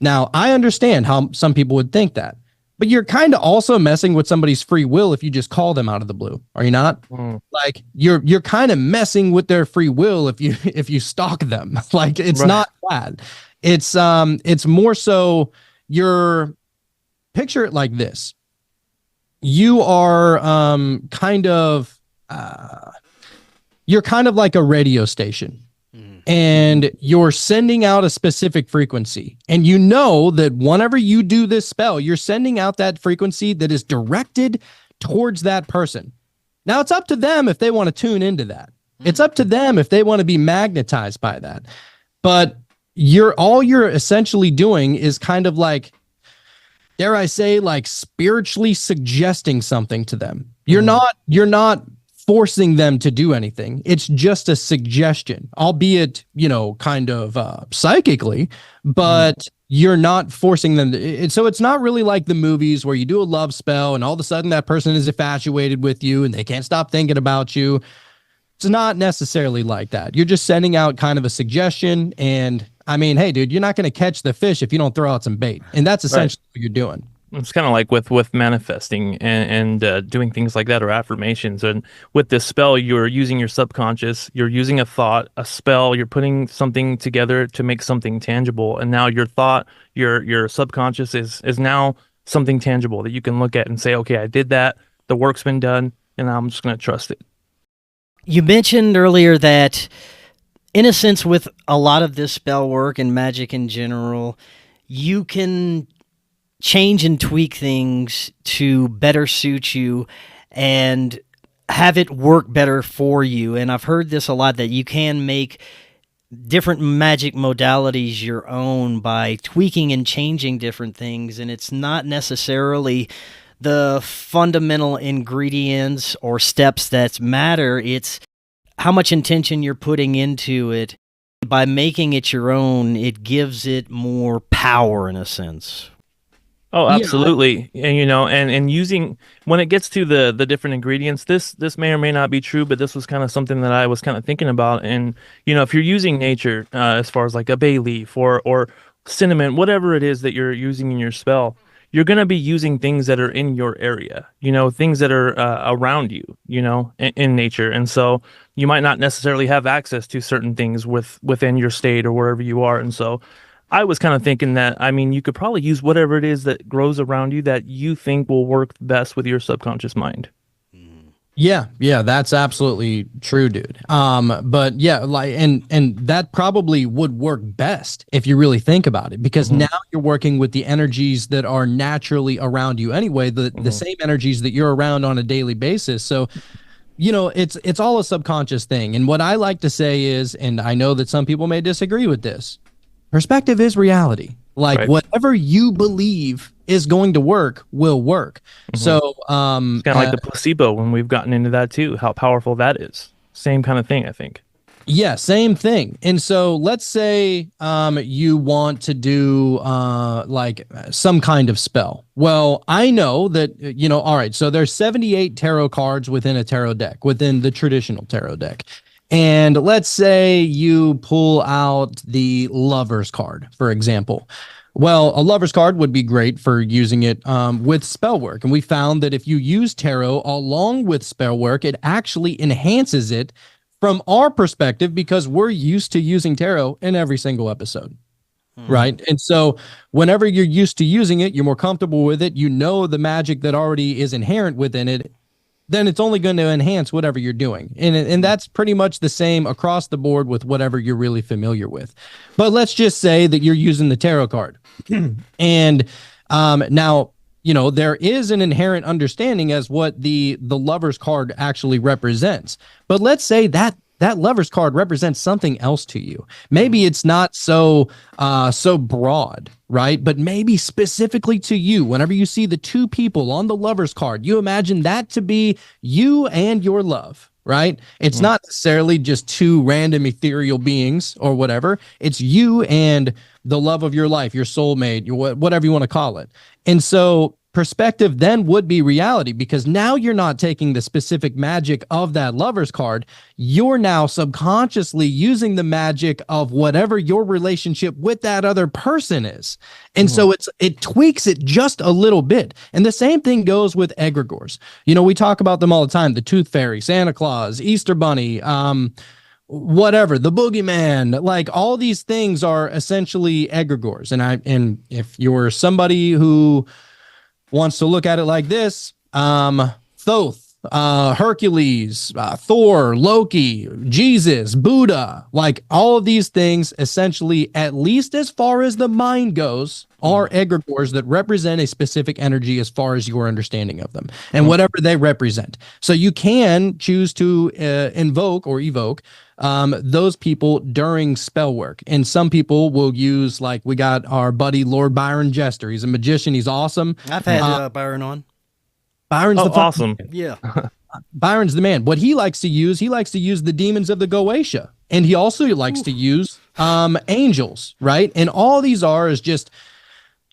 B: Now, I understand how some people would think that, but you're kind of also messing with somebody's free will if you just call them out of the blue, are you not? Like you're kind of messing with their free will if you stalk them. Like it's not bad. It's more so you're picture it like this. You are you're kind of like a radio station. And you're sending out a specific frequency. And you know that whenever you do this spell, you're sending out that frequency that is directed towards that person. Now, it's up to them if they want to tune into that. It's up to them if they want to be magnetized by that. But all you're essentially doing is kind of like, dare I say, like spiritually suggesting something to them. You're not forcing them to do anything. It's just a suggestion, albeit, kind of psychically, but you're not forcing them to. So it's not really like the movies where you do a love spell and all of a sudden that person is infatuated with you and they can't stop thinking about you. It's not necessarily like that. You're just sending out kind of a suggestion. And I mean, hey, dude, you're not going to catch the fish if you don't throw out some bait. And that's essentially what you're doing.
C: It's kind of like with manifesting and doing things like that, or affirmations. And with this spell, you're using your subconscious, you're using a thought, a spell, you're putting something together to make something tangible. And now your thought, your subconscious is now something tangible that you can look at and say, okay, I did that. The work's been done, and I'm just going to trust it.
A: You mentioned earlier that, in a sense, with a lot of this spell work and magic in general, you can change and tweak things to better suit you and have it work better for you. And I've heard this a lot, that you can make different magic modalities your own by tweaking and changing different things. And it's not necessarily the fundamental ingredients or steps that matter. It's how much intention you're putting into it. By making it your own, it gives it more power in a sense.
C: Oh, absolutely. Yeah. And using, when it gets to the different ingredients, this may or may not be true, but this was kind of something that I was kind of thinking about. And, if you're using nature, as far as like a bay leaf or cinnamon, whatever it is that you're using in your spell, you're going to be using things that are in your area, things that are around you, in nature. And so you might not necessarily have access to certain things within your state or wherever you are. And so I was kind of thinking that, you could probably use whatever it is that grows around you that you think will work best with your subconscious mind.
B: Yeah, that's absolutely true, dude. But yeah, like, and that probably would work best if you really think about it, because now you're working with the energies that are naturally around you anyway, the same energies that you're around on a daily basis. So it's all a subconscious thing. And what I like to say is, and I know that some people may disagree with this, perspective is reality. Like
C: Right.
B: whatever you believe is going to work will work. So,
C: It's kind of like the placebo when we've gotten into that too, how powerful that is. Same kind of thing, I think.
B: yeah, same thing. And so let's say you want to do like some kind of spell. Well, I know that, all right, so there's 78 tarot cards within a tarot deck, within the traditional tarot deck. And let's say you pull out the Lover's card, for example. Well, a Lover's card would be great for using it with Spellwork. And we found that if you use tarot along with Spellwork, it actually enhances it from our perspective because we're used to using tarot in every single episode. Right. And so whenever you're used to using it, you're more comfortable with it, the magic that already is inherent within it, then it's only going to enhance whatever you're doing. And that's pretty much the same across the board with whatever you're really familiar with. But let's just say that you're using the tarot card. And now, there is an inherent understanding as what the Lover's card actually represents. But let's say that Lover's card represents something else to you. Maybe it's not so broad, right? But maybe specifically to you, whenever you see the two people on the Lover's card, you imagine that to be you and your love, right? It's not necessarily just two random ethereal beings or whatever. It's you and the love of your life, your soulmate, whatever you want to call it. And so perspective then would be reality, because now you're not taking the specific magic of that Lover's card. You're now subconsciously using the magic of whatever your relationship with that other person is. And so it tweaks it just a little bit. And the same thing goes with egregores. We talk about them all the time: the Tooth Fairy, Santa Claus, Easter Bunny, whatever, the boogeyman. Like, all these things are essentially egregores. And if you're somebody who wants to look at it like this, Thoth, Hercules, Thor, Loki, Jesus, Buddha, like all of these things, essentially, at least as far as the mind goes, are egregores that represent a specific energy as far as your understanding of them and whatever they represent. So you can choose to invoke or evoke those people during spell work. And some people will use, like, we got our buddy Lord Byron Jester. He's a magician. He's awesome.
A: I've had Byron on.
B: Byron's
C: awesome.
A: Yeah.
B: Byron's the man. What he likes to use the demons of the Goetia. And he also likes to use angels, right? And all these is just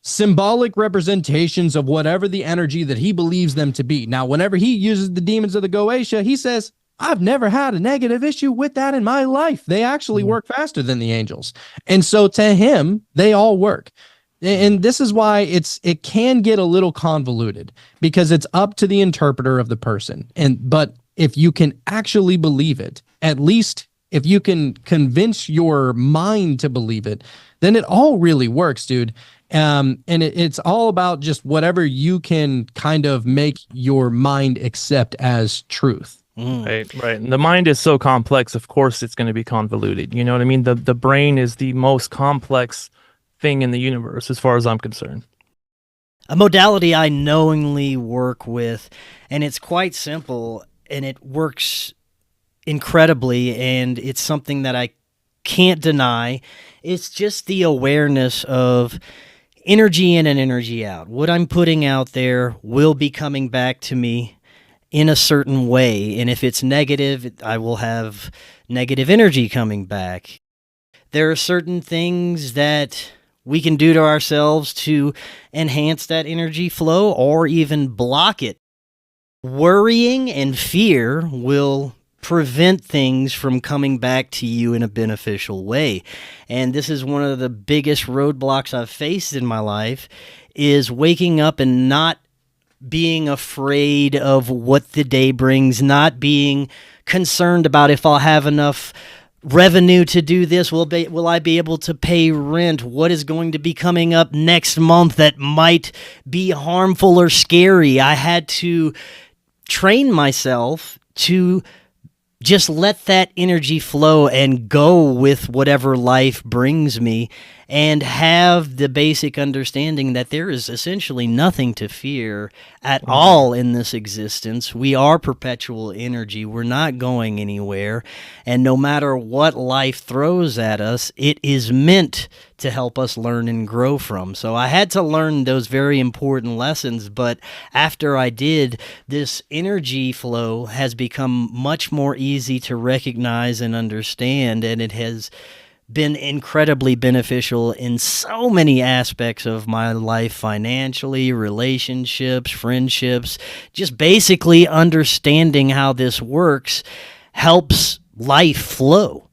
B: symbolic representations of whatever the energy that he believes them to be. Now, whenever he uses the demons of the Goetia, he says, I've never had a negative issue with that in my life. They actually work faster than the angels. And so to him, they all work. And this is why it can get a little convoluted, because it's up to the interpreter of the person. But if you can actually believe it, at least if you can convince your mind to believe it, then it all really works, dude. And it's all about just whatever you can kind of make your mind accept as truth.
C: Right. And the mind is so complex, of course it's going to be convoluted. You know what I mean? The brain is the most complex thing in the universe, as far as I'm concerned.
A: A modality I knowingly work with, and it's quite simple, and it works incredibly, and it's something that I can't deny. It's just the awareness of energy in and energy out. What I'm putting out there will be coming back to me in a certain way, and if it's negative, I will have negative energy coming back. There are certain things that we can do to ourselves to enhance that energy flow or even block it. Worrying and fear will prevent things from coming back to you in a beneficial way. And this is one of the biggest roadblocks I've faced in my life, is waking up and not being afraid of what the day brings, not being concerned about if I'll have enough revenue to do this. Will I be able to pay rent? What is going to be coming up next month that might be harmful or scary? I had to train myself to just let that energy flow and go with whatever life brings me, and have the basic understanding that there is essentially nothing to fear at all in this existence. We are perpetual energy. We're not going anywhere. And no matter what life throws at us, it is meant to help us learn and grow from. So I had to learn those very important lessons, but after I did, this energy flow has become much more easy to recognize and understand, and it has been incredibly beneficial in so many aspects of my life, financially, relationships, friendships. Just basically understanding how this works helps life flow.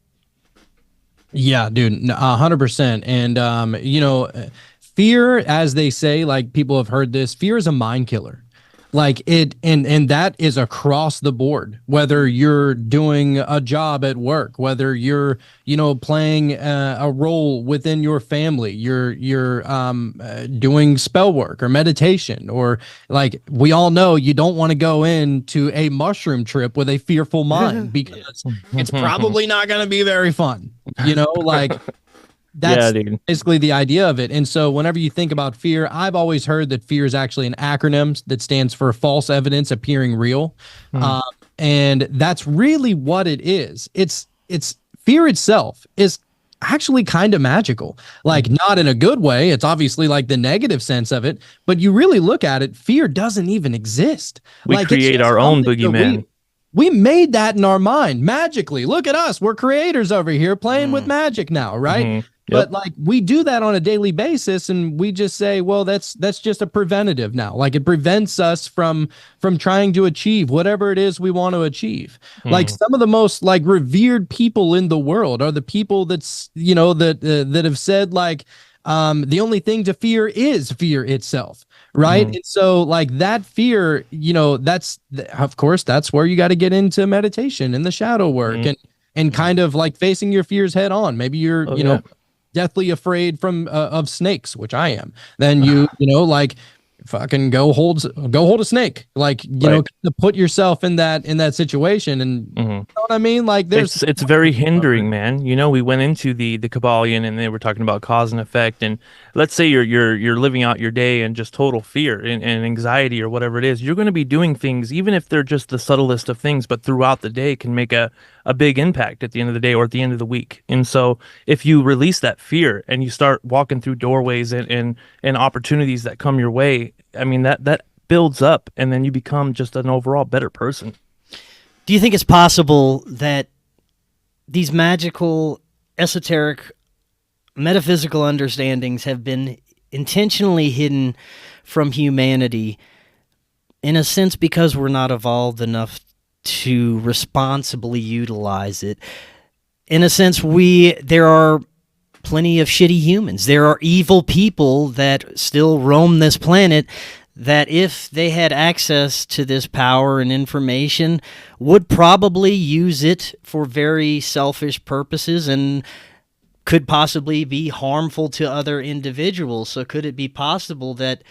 B: Yeah, dude, 100%. And, fear, as they say, like people have heard this, fear is a mind killer. Like it, and that is across the board, whether you're doing a job at work, whether you're, playing a role within your family, you're doing spell work or meditation, or like we all know you don't want to go into a mushroom trip with a fearful mind because it's probably not going to be very fun, like that's basically the idea of it. And so whenever you think about fear, I've always heard that fear is actually an acronym that stands for false evidence appearing real. And that's really what it is. It's fear itself is actually kind of magical, like not in a good way. It's obviously like the negative sense of it, but you really look at it, fear doesn't even exist.
C: We create our own boogeyman.
B: We made that in our mind magically. Look at us. We're creators over here playing with magic now, right? But like we do that on a daily basis, and we just say, well, that's just a preventative now. Like it prevents us from trying to achieve whatever it is we want to achieve. Like some of the most like revered people in the world are the people that's that have said like the only thing to fear is fear itself. Right. And so like that fear, of course, that's where you got to get into meditation and the shadow work and kind of like facing your fears head on. Maybe you're, deathly afraid of snakes, which I am. Then like fucking go hold a snake, like to put yourself in that situation. And you know what I mean, like
C: it's very hindering, man. We went into the Kabbalion and they were talking about cause and effect, and let's say you're living out your day in just total fear and anxiety or whatever it is. You're going to be doing things, even if they're just the subtlest of things, but throughout the day can make a big impact at the end of the day or at the end of the week. And so if you release that fear and you start walking through doorways and opportunities that come your way, I mean, that builds up, and then you become just an overall better person.
A: Do you think it's possible that these magical, esoteric, metaphysical understandings have been intentionally hidden from humanity, in a sense because we're not evolved enough to responsibly utilize it? In a sense, there are plenty of shitty humans. There are evil people that still roam this planet that, if they had access to this power and information, would probably use it for very selfish purposes and could possibly be harmful to other individuals. So could it be possible that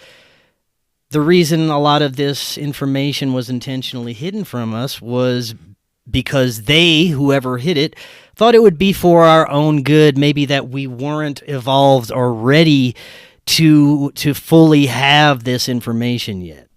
A: the reason a lot of this information was intentionally hidden from us was because whoever hid it, thought it would be for our own good, maybe that we weren't evolved or ready to fully have this information yet?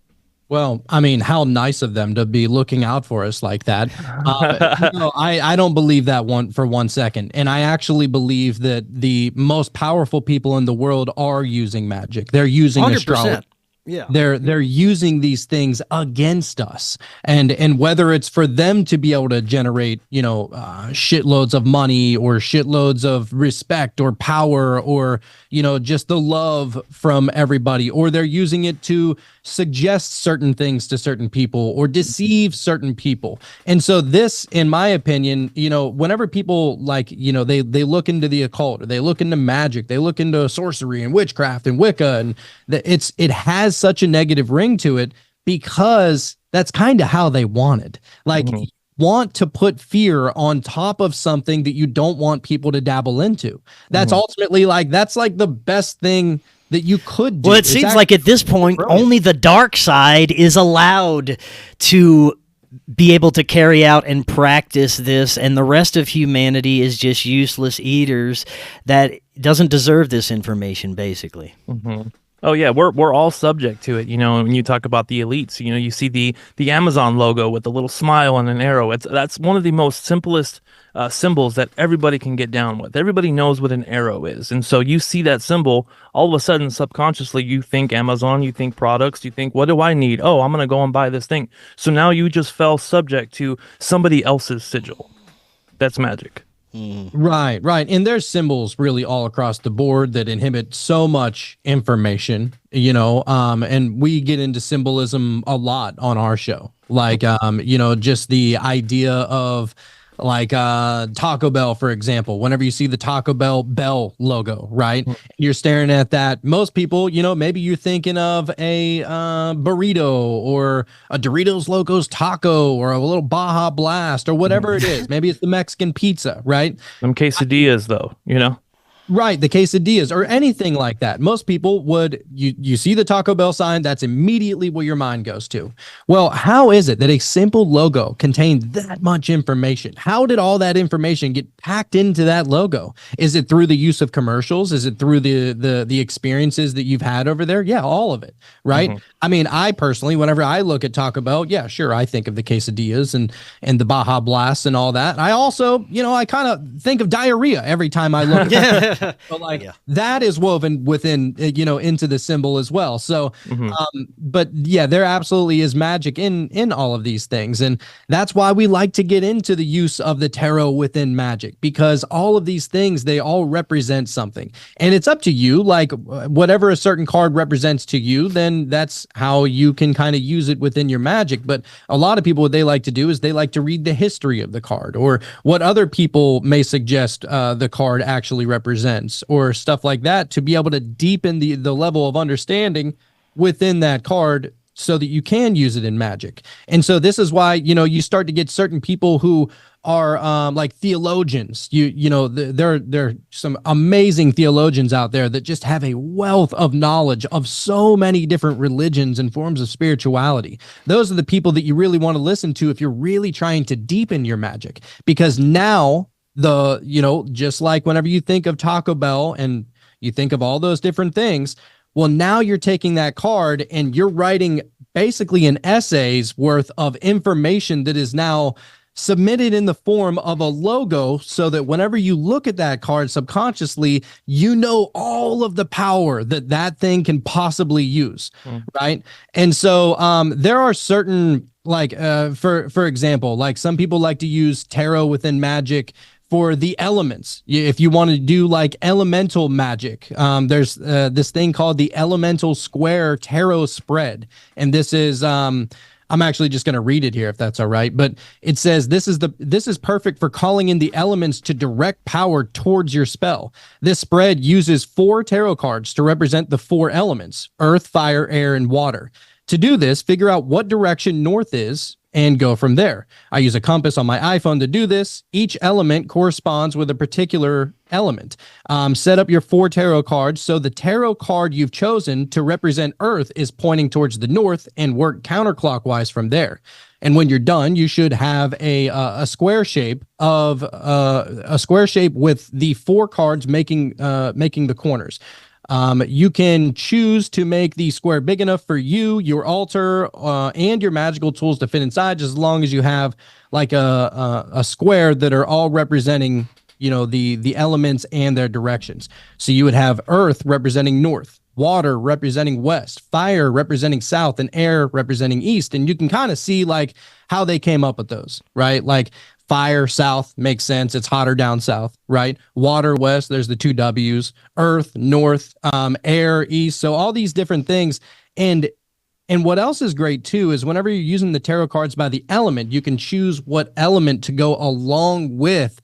B: Well, I mean, how nice of them to be looking out for us like that. I don't believe that for 1 second. And I actually believe that the most powerful people in the world are using magic. They're using 100%. Astrology.
A: Yeah,
B: they're using these things against us, and whether it's for them to be able to generate shitloads of money or shitloads of respect or power or just the love from everybody, or they're using it to suggest certain things to certain people or deceive certain people. And so this, in my opinion, whenever people they look into the occult, or they look into magic, they look into sorcery and witchcraft and Wicca, and it has such a negative ring to it because that's kind of how they wanted. Want to put fear on top of something that you don't want people to dabble into. That's ultimately that's the best thing that you could do.
A: Well, it seems like at this point, only the dark side is allowed to be able to carry out and practice this, and the rest of humanity is just useless eaters that doesn't deserve this information, basically.
C: Mm-hmm. Oh yeah, we're all subject to it. You know, when you talk about the elites, you know, you see the Amazon logo with a little smile and an arrow. That's one of the most simplest symbols that everybody can get down with. Everybody knows what an arrow is, and so you see that symbol, all of a sudden, subconsciously, you think Amazon, you think products, you think, what do I need? Oh, I'm gonna go and buy this thing. So now you just fell subject to somebody else's sigil. That's magic.
B: Right. And there's symbols really all across the board that inhibit so much information, you know, and we get into symbolism a lot on our show. Like, you know, just the idea of like Taco Bell, for example. Whenever you see the Taco Bell logo, right? You're staring at that. Most people, you know, maybe you're thinking of a burrito or a Doritos Locos taco or a little Baja Blast or whatever it is. Maybe it's the Mexican pizza, right?
C: Some quesadillas, though, you know.
B: Right, the quesadillas or anything like that. Most people would, you see the Taco Bell sign, that's immediately where your mind goes to. Well, how is it that a simple logo contained that much information? How did all that information get packed into that logo? Is it through the use of commercials? Is it through the experiences that you've had over there? Yeah, all of it, right? Mm-hmm. I mean, I personally, whenever I look at Taco Bell, yeah, sure, I think of the quesadillas and the Baja Blast and all that. I also, you know, I kind of think of diarrhea every time I look at but like that is woven within, you know, into the symbol as well. So, but yeah, there absolutely is magic in all of these things. And that's why we like to get into the use of the tarot within magic, because all of these things, they all represent something. And it's up to you, like whatever a certain card represents to you, then that's how you can kind of use it within your magic. But a lot of people, what they like to do is they like to read the history of the card or what other people may suggest the card actually represents, or stuff like that, to be able to deepen the level of understanding within that card so that you can use it in magic. And so this is why, you know, you start to get certain people who are like theologians. You know, there are some amazing theologians out there that just have a wealth of knowledge of so many different religions and forms of spirituality. Those are the people that you really want to listen to if you're really trying to deepen your magic, because now you know, just like whenever you think of Taco Bell and you think of all those different things, well, now you're taking that card and you're writing basically an essay's worth of information that is now submitted in the form of a logo, so that whenever you look at that card subconsciously, you know all of the power that thing can possibly use, right? And so there are certain, like for example, like some people like to use tarot within magic for the elements. If you want to do like elemental magic, there's this thing called the Elemental Square Tarot Spread. And this is, I'm actually just going to read it here if that's all right. But it says, this is perfect for calling in the elements to direct power towards your spell. This spread uses 4 tarot cards to represent the 4 elements: earth, fire, air, and water. To do this, figure out what direction north is and go from there. I use a compass on my iPhone to do this. Each element corresponds with a particular element. Set up your 4 tarot cards so the tarot card you've chosen to represent Earth is pointing towards the north, and work counterclockwise from there. And when you're done, you should have a square shape with the 4 cards making the corners. You can choose to make the square big enough for you, your altar, and your magical tools to fit inside, just as long as you have like a square that are all representing, you know, the elements and their directions. So you would have earth representing north, water representing west, fire representing south, and air representing east. And you can kind of see like how they came up with those, right? Like fire south makes sense. It's hotter down south, right? Water west, there's the 2 W's. Earth north, air east. So all these different things. And what else is great too is whenever you're using the tarot cards by the element, you can choose what element to go along with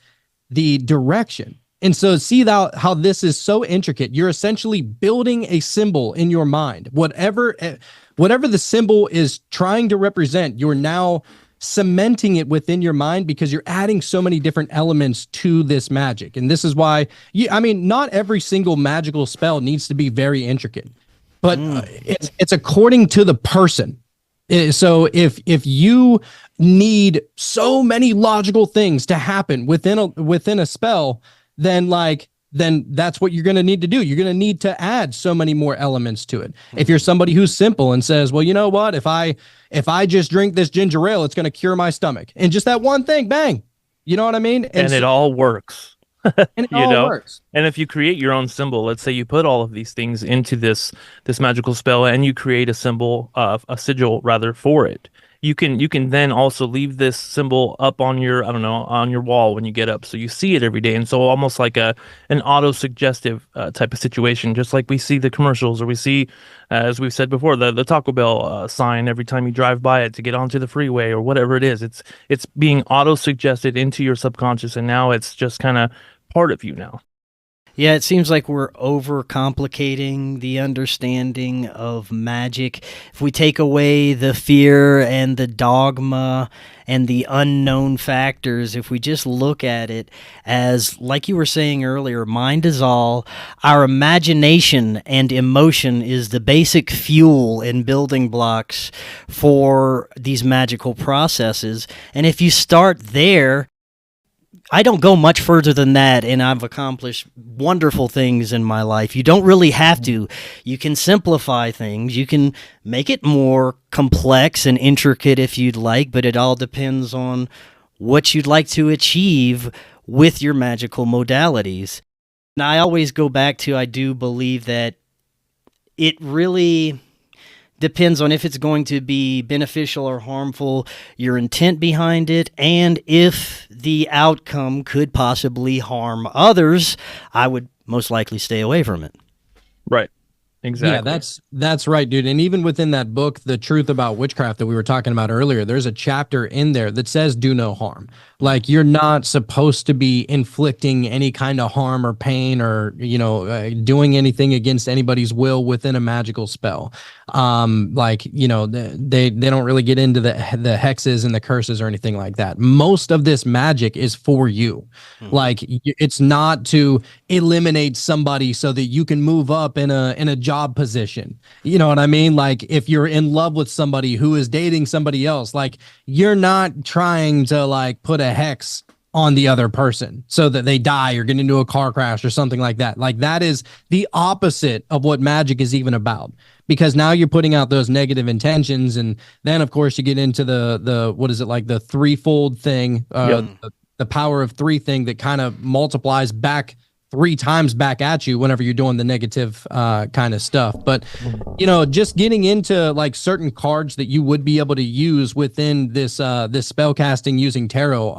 B: the direction. And so see how this is so intricate. You're essentially building a symbol in your mind. Whatever the symbol is trying to represent, you're now cementing it within your mind, because you're adding so many different elements to this magic. And this is why I mean, not every single magical spell needs to be very intricate, but it's according to the person. So if you need so many logical things to happen within a spell, then that's what you're going to need to do. You're going to need to add so many more elements to it. If you're somebody who's simple and says, well, you know what, if I just drink this ginger ale, it's going to cure my stomach, and just that one thing, bang, you know what I mean?
C: And it all works.
B: And it all works.
C: And if you create your own symbol, let's say you put all of these things into this magical spell, and you create a symbol, a sigil rather, for it. You can then also leave this symbol up on your, I don't know, on your wall when you get up, so you see it every day. And so almost like an auto-suggestive type of situation, just like we see the commercials, or we see, as we've said before, the Taco Bell sign every time you drive by it to get onto the freeway or whatever it is. It's being auto-suggested into your subconscious, and now it's just kind of part of you now.
A: Yeah, it seems like we're overcomplicating the understanding of magic. If we take away the fear and the dogma and the unknown factors, if we just look at it as, like you were saying earlier, mind is all, our imagination and emotion is the basic fuel and building blocks for these magical processes. And if you start there, I don't go much further than that, and I've accomplished wonderful things in my life. You don't really have to. You can simplify things. You can make it more complex and intricate if you'd like, but it all depends on what you'd like to achieve with your magical modalities. Now, I always go back to, I do believe that it really depends on if it's going to be beneficial or harmful, your intent behind it, and if the outcome could possibly harm others. I would most likely stay away from it.
C: Right. Exactly.
B: Yeah, that's right, dude. And even within that book, The Truth About Witchcraft that we were talking about earlier, there's a chapter in there that says do no harm. Like, you're not supposed to be inflicting any kind of harm or pain or, doing anything against anybody's will within a magical spell. They don't really get into the hexes and the curses or anything like that. Most of this magic is for you. Like, it's not to eliminate somebody so that you can move up in a job position. You know what I mean? Like, if you're in love with somebody who is dating somebody else, like, you're not trying to like put a hex on the other person so that they die or get into a car crash or something like that. Like, that is the opposite of what magic is even about, because now you're putting out those negative intentions. And then of course you get into the what is it, like the threefold thing, the power of three thing that kind of multiplies back 3 times back at you whenever you're doing the negative kind of stuff. But just getting into like certain cards that you would be able to use within this spell casting using tarot,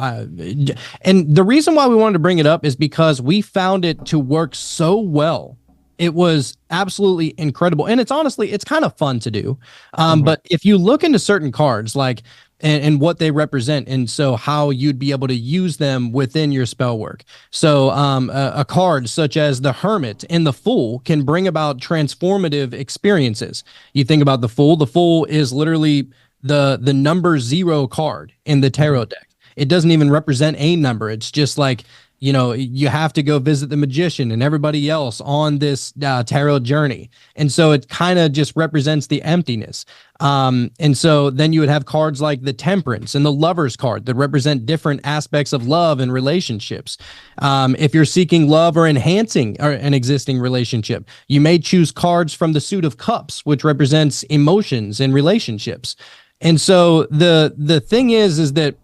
B: and the reason why we wanted to bring it up is because we found it to work so well. It was absolutely incredible, and it's kind of fun to do. But if you look into certain cards, like and what they represent, and so how you'd be able to use them within your spell work. So a card such as the Hermit and the Fool can bring about transformative experiences. You think about the Fool. The Fool is literally the number 0 card in the tarot deck. It doesn't even represent a number. It's just like, you have to go visit the magician and everybody else on this tarot journey. And so it kind of just represents the emptiness. And so then you would have cards like the Temperance and the Lover's card that represent different aspects of love and relationships. If you're seeking love or enhancing an existing relationship, you may choose cards from the Suit of Cups, which represents emotions and relationships. And so the thing is that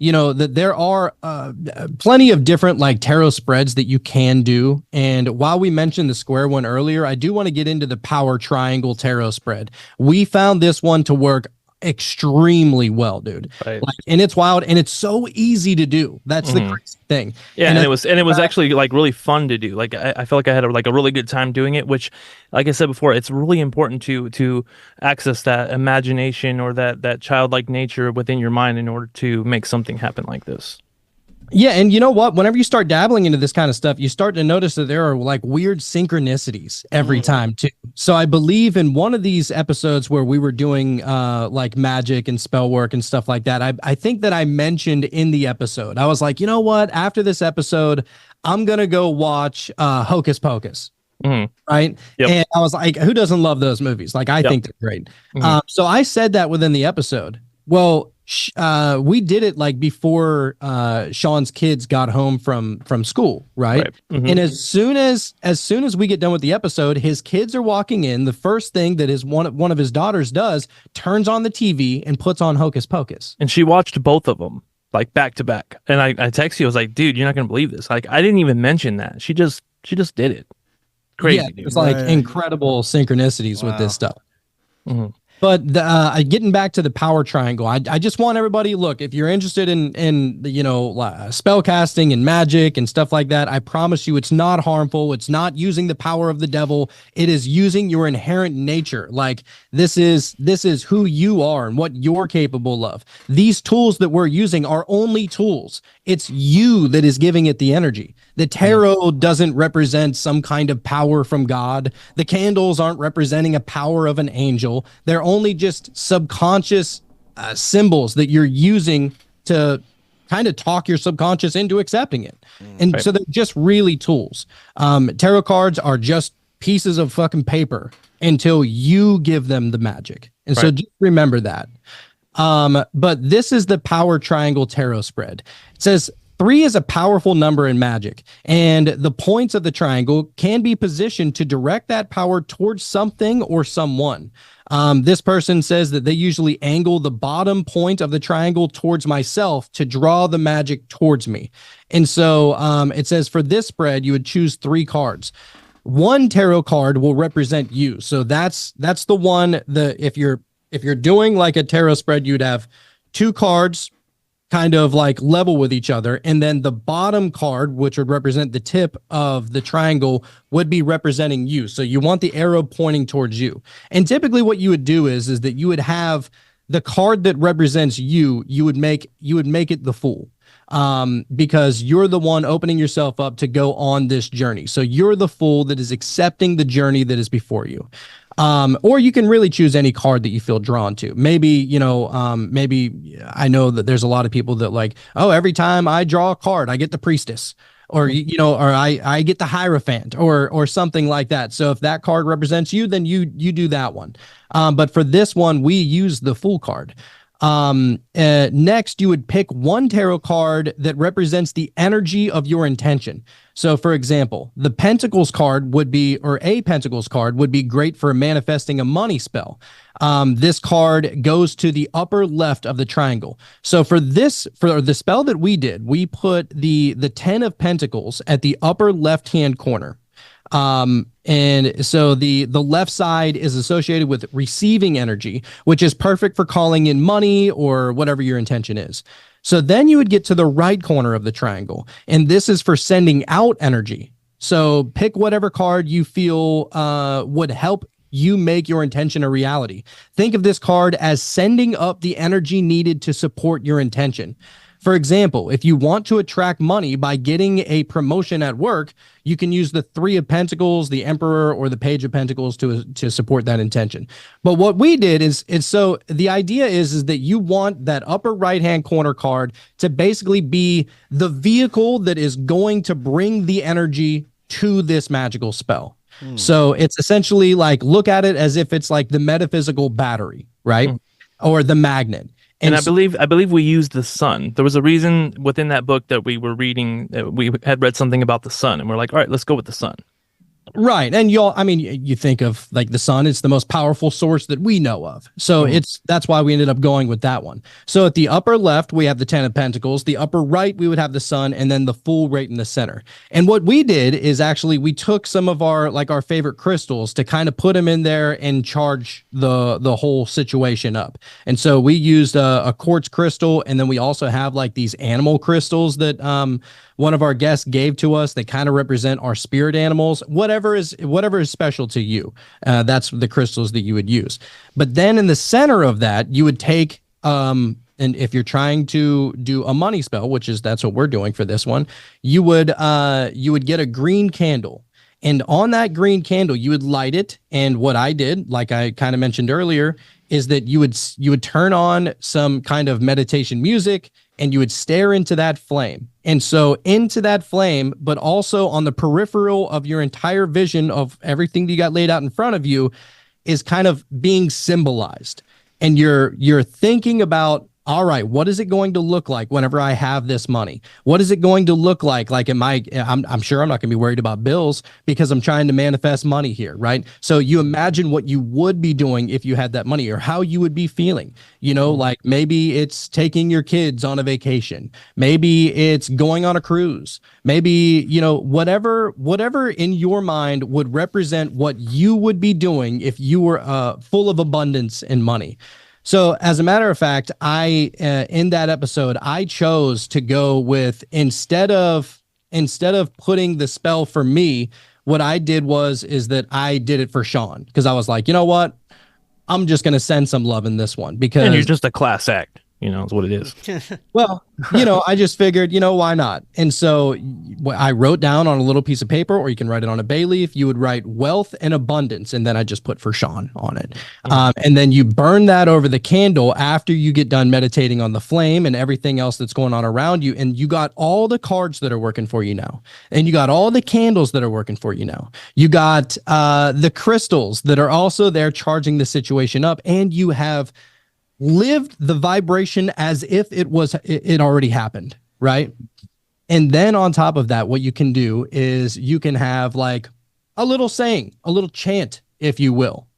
B: that there are plenty of different like tarot spreads that you can do. And while we mentioned the square one earlier, I do want to get into the power triangle tarot spread. We found this one to work extremely well, dude.
C: Right.
B: Like, and it's wild, and it's so easy to do. That's the crazy thing.
C: Yeah, and it was actually like really fun to do. Like, I felt like I had a really good time doing it, which, like I said before, it's really important to access that imagination or that childlike nature within your mind in order to make something happen like this.
B: Yeah, and you know what? Whenever you start dabbling into this kind of stuff, you start to notice that there are like weird synchronicities every time too. So I believe in one of these episodes where we were doing like magic and spell work and stuff like that, I think that I mentioned in the episode, I was like, you know what? After this episode, I'm going to go watch Hocus Pocus. Right.
C: Yep.
B: And I was like, who doesn't love those movies? Like, I think they're great. So I said that within the episode. Well, we did it like before Sean's kids got home from school, right?
C: Mm-hmm.
B: And as soon as we get done with the episode, his kids are walking in. The first thing that is one of his daughters does, turns on the TV and puts on Hocus Pocus.
C: And she watched both of them like back to back. And I texted you, I was like, dude, you're not gonna believe this. Like, I didn't even mention that. She just did it. Crazy.
B: Yeah,
C: dude.
B: it's like incredible synchronicities with this stuff.
C: Mm-hmm.
B: But getting back to the power triangle, I just want everybody, look, if you're interested in spell casting and magic and stuff like that, I promise you it's not harmful. It's not using the power of the devil. It is using your inherent nature. Like this is who you are and what you're capable of. These tools that we're using are only tools. It's you that is giving it the energy. The tarot doesn't represent some kind of power from God. The candles aren't representing a power of an angel. They're only just subconscious symbols that you're using to kind of talk your subconscious into accepting it. And so they're just really tools. Tarot cards are just pieces of fucking paper until you give them the magic. And so just remember that. But this is the power triangle tarot spread. It says 3 is a powerful number in magic, and the points of the triangle can be positioned to direct that power towards something or someone. This person says that they usually angle the bottom point of the triangle towards myself to draw the magic towards me. And so it says for this spread, you would choose 3 cards. 1 tarot card will represent you. So that's the one that if you're doing like a tarot spread, you'd have 2 cards kind of like level with each other, and then the bottom card, which would represent the tip of the triangle, would be representing you. So you want the arrow pointing towards you. And typically what you would do is that you would have the card that represents you, you would make it the Fool. Because you're the one opening yourself up to go on this journey. So you're the Fool that is accepting the journey that is before you. Or you can really choose any card that you feel drawn to. Maybe I know that there's a lot of people that like, oh, every time I draw a card, I get the Priestess, or or I get the Hierophant, or something like that. So if that card represents you, then you do that one. But for this one, we use the Fool card. Next, you would pick 1 tarot card that represents the energy of your intention. So, for example, the Pentacles card would be, or a Pentacles card would be great for manifesting a money spell. This card goes to the upper left of the triangle. So for the spell that we did, we put the 10 of Pentacles at the upper left-hand corner. And so the left side is associated with receiving energy, which is perfect for calling in money or whatever your intention is. So then you would get to the right corner of the triangle, and this is for sending out energy. So pick whatever card you feel would help you make your intention a reality. Think of this card as sending up the energy needed to support your intention. For example, if you want to attract money by getting a promotion at work, you can use the 3 of Pentacles, the Emperor, or the Page of Pentacles to support that intention. But what we did is so the idea is that you want that upper right-hand corner card to basically be the vehicle that is going to bring the energy to this magical spell. So it's essentially like, look at it as if it's like the metaphysical battery, right? Or the magnet.
C: And I believe we used the sun. There was a reason within that book that we were reading, that we had read something about the sun, and we're like, all right, let's go with the sun.
B: Right. And you think of like the sun, it's the most powerful source that we know of. So that's why we ended up going with that one. So at the upper left, we have the 10 of Pentacles. The upper right, we would have the sun, and then the Fool right in the center. And what we did is actually we took some of our favorite crystals to kind of put them in there and charge the whole situation up. And so we used a quartz crystal, and then we also have like these animal crystals that one of our guests gave to us. They kind of represent our spirit animals. Whatever is special to you, that's the crystals that you would use. But then in the center of that, you would take and if you're trying to do a money spell, that's what we're doing for this one, you would get a green candle. And on that green candle, you would light it. And what I did, like I kind of mentioned earlier, is that you would turn on some kind of meditation music, and you would stare into that flame. And so into that flame, but also on the peripheral of your entire vision of everything that you got laid out in front of you, is kind of being symbolized. And you're thinking about all right, what is it going to look like whenever I have this money? What is it going to look like? Like, I'm sure I'm not going to be worried about bills because I'm trying to manifest money here, right? So you imagine what you would be doing if you had that money, or how you would be feeling. Like maybe it's taking your kids on a vacation. Maybe it's going on a cruise. Maybe, whatever in your mind would represent what you would be doing if you were full of abundance and money. So as a matter of fact, in that episode, I chose to go with, instead of putting the spell for me, what I did is that I did it for Sean, because I was like, you know what? I'm just going to send some love in this one, because
C: And you're just a class act, is what it is.
B: well, I just figured, why not? And so I wrote down on a little piece of paper, or you can write it on a bay leaf. You would write wealth and abundance, and then I just put for Sean on it. And then you burn that over the candle after you get done meditating on the flame and everything else that's going on around you. And you got all the cards that are working for you now. And you got all the candles that are working for you now. You got the crystals that are also there charging the situation up. And you have lived the vibration as if it already happened, right? And then on top of that, what you can do is you can have like a little saying, a little chant, if you will.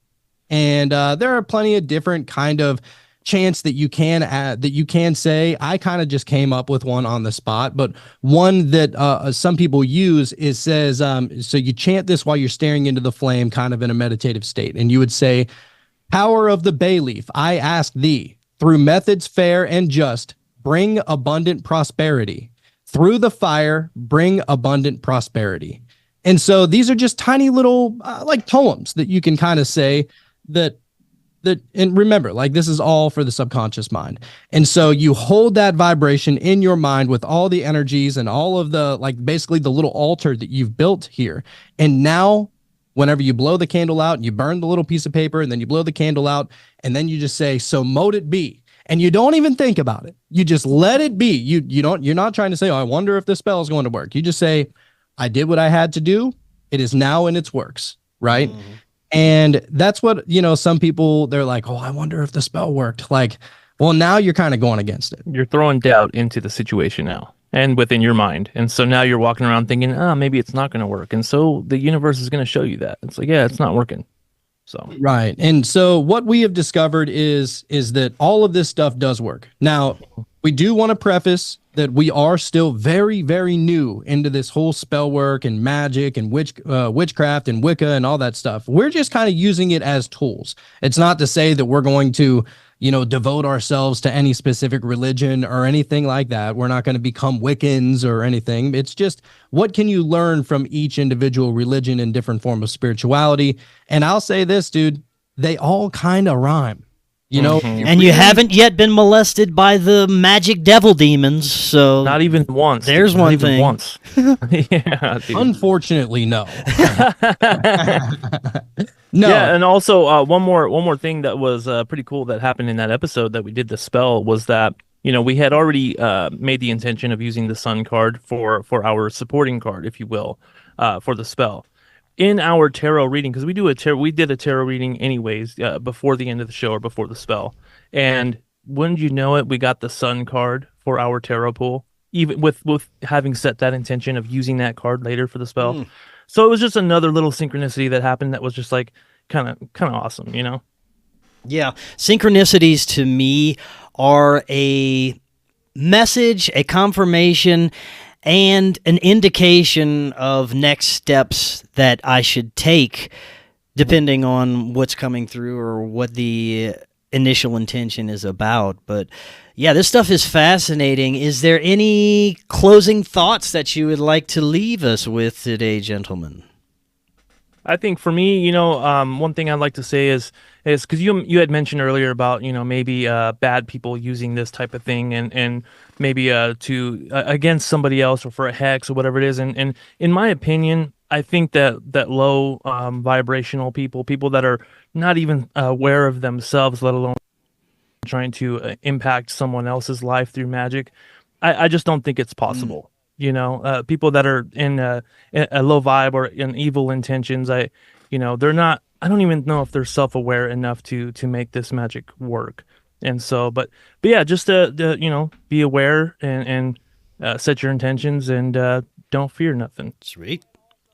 B: And there are plenty of different kind of chants that you can add, that you can say. I kind of just came up with one on the spot, but one that some people use says, so you chant this while you're staring into the flame, kind of in a meditative state. And you would say, power of the bay leaf, I ask thee, through methods fair and just, bring abundant prosperity. Through the fire, bring abundant prosperity. And so these are just tiny little like poems that you can kind of say that, and remember, like, this is all for the subconscious mind. And so you hold that vibration in your mind with all the energies and all of the, like, basically the little altar that you've built here. And now, whenever you blow the candle out, and you burn the little piece of paper, and then you blow the candle out, and then you just say, so mote it be. And you don't even think about it. You just let it be. You're not trying to say, oh, I wonder if the spell is going to work. You just say, I did what I had to do. It is now in its works, right? Mm-hmm. And that's what, some people, they're like, oh, I wonder if the spell worked. Like, well, now you're kind of going against it.
C: You're throwing doubt into the situation now, and within your mind. And so now you're walking around thinking, maybe it's not going to work. And so the universe is going to show you that. It's like, yeah, it's not working. So
B: right. And so what we have discovered is that all of this stuff does work. Now, we do want to preface that we are still very, very new into this whole spell work and magic and witchcraft and Wicca and all that stuff. We're just kind of using it as tools. It's not to say that we're going to, devote ourselves to any specific religion or anything like that. We're not going to become Wiccans or anything. It's just, what can you learn from each individual religion and different form of spirituality? And I'll say this, dude, they all kind of rhyme.
A: And you haven't yet been molested by the magic devil demons, so
C: not even once.
A: There's one thing.
C: Once. Yeah, dude.
B: Unfortunately, no. No.
C: Yeah, and also one more thing that was pretty cool that happened in that episode that we did the spell was that we had already made the intention of using the sun card for our supporting card, if you will, for the spell. In our tarot reading, because we did a tarot reading anyways before the end of the show or before the spell, and wouldn't you know it, we got the sun card for our tarot pool, even with having set that intention of using that card later for the spell. So it was just another little synchronicity that happened that was just like kind of awesome,
A: Yeah, synchronicities to me are a message, a confirmation, and an indication of next steps that I should take depending on what's coming through or what the initial intention is about. But yeah, this stuff is fascinating. Is there any closing thoughts that you would like to leave us with today, gentlemen?
C: I think for me, one thing I'd like to say is because you had mentioned earlier about, maybe bad people using this type of thing and maybe to against somebody else or for a hex or whatever it is. And in my opinion, I think that low vibrational people that are not even aware of themselves, let alone trying to impact someone else's life through magic, I just don't think it's possible. People that are in a low vibe or in evil intentions, they're not. I don't even know if they're self-aware enough to make this magic work. And so, but yeah, just be aware and set your intentions and don't fear nothing.
A: Sweet.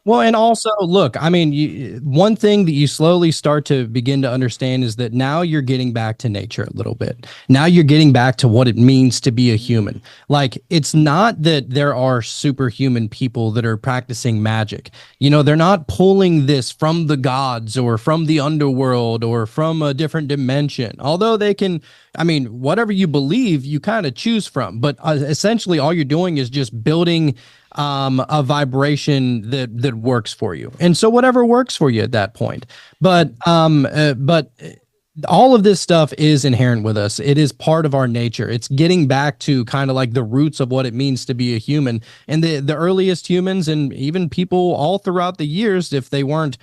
B: Well, and also, look, I mean, one thing that you slowly start to begin to understand is that now you're getting back to nature a little bit. Now you're getting back to what it means to be a human. Like, it's not that there are superhuman people that are practicing magic. They're not pulling this from the gods or from the underworld or from a different dimension. Although they can, I mean, whatever you believe, you kind of choose from. But essentially, all you're doing is just building a vibration that works for you, and so whatever works for you at that point. But all of this stuff is inherent with us. It is part of our nature. It's getting back to kind of like the roots of what it means to be a human. And the earliest humans, and even people all throughout the years, if they weren't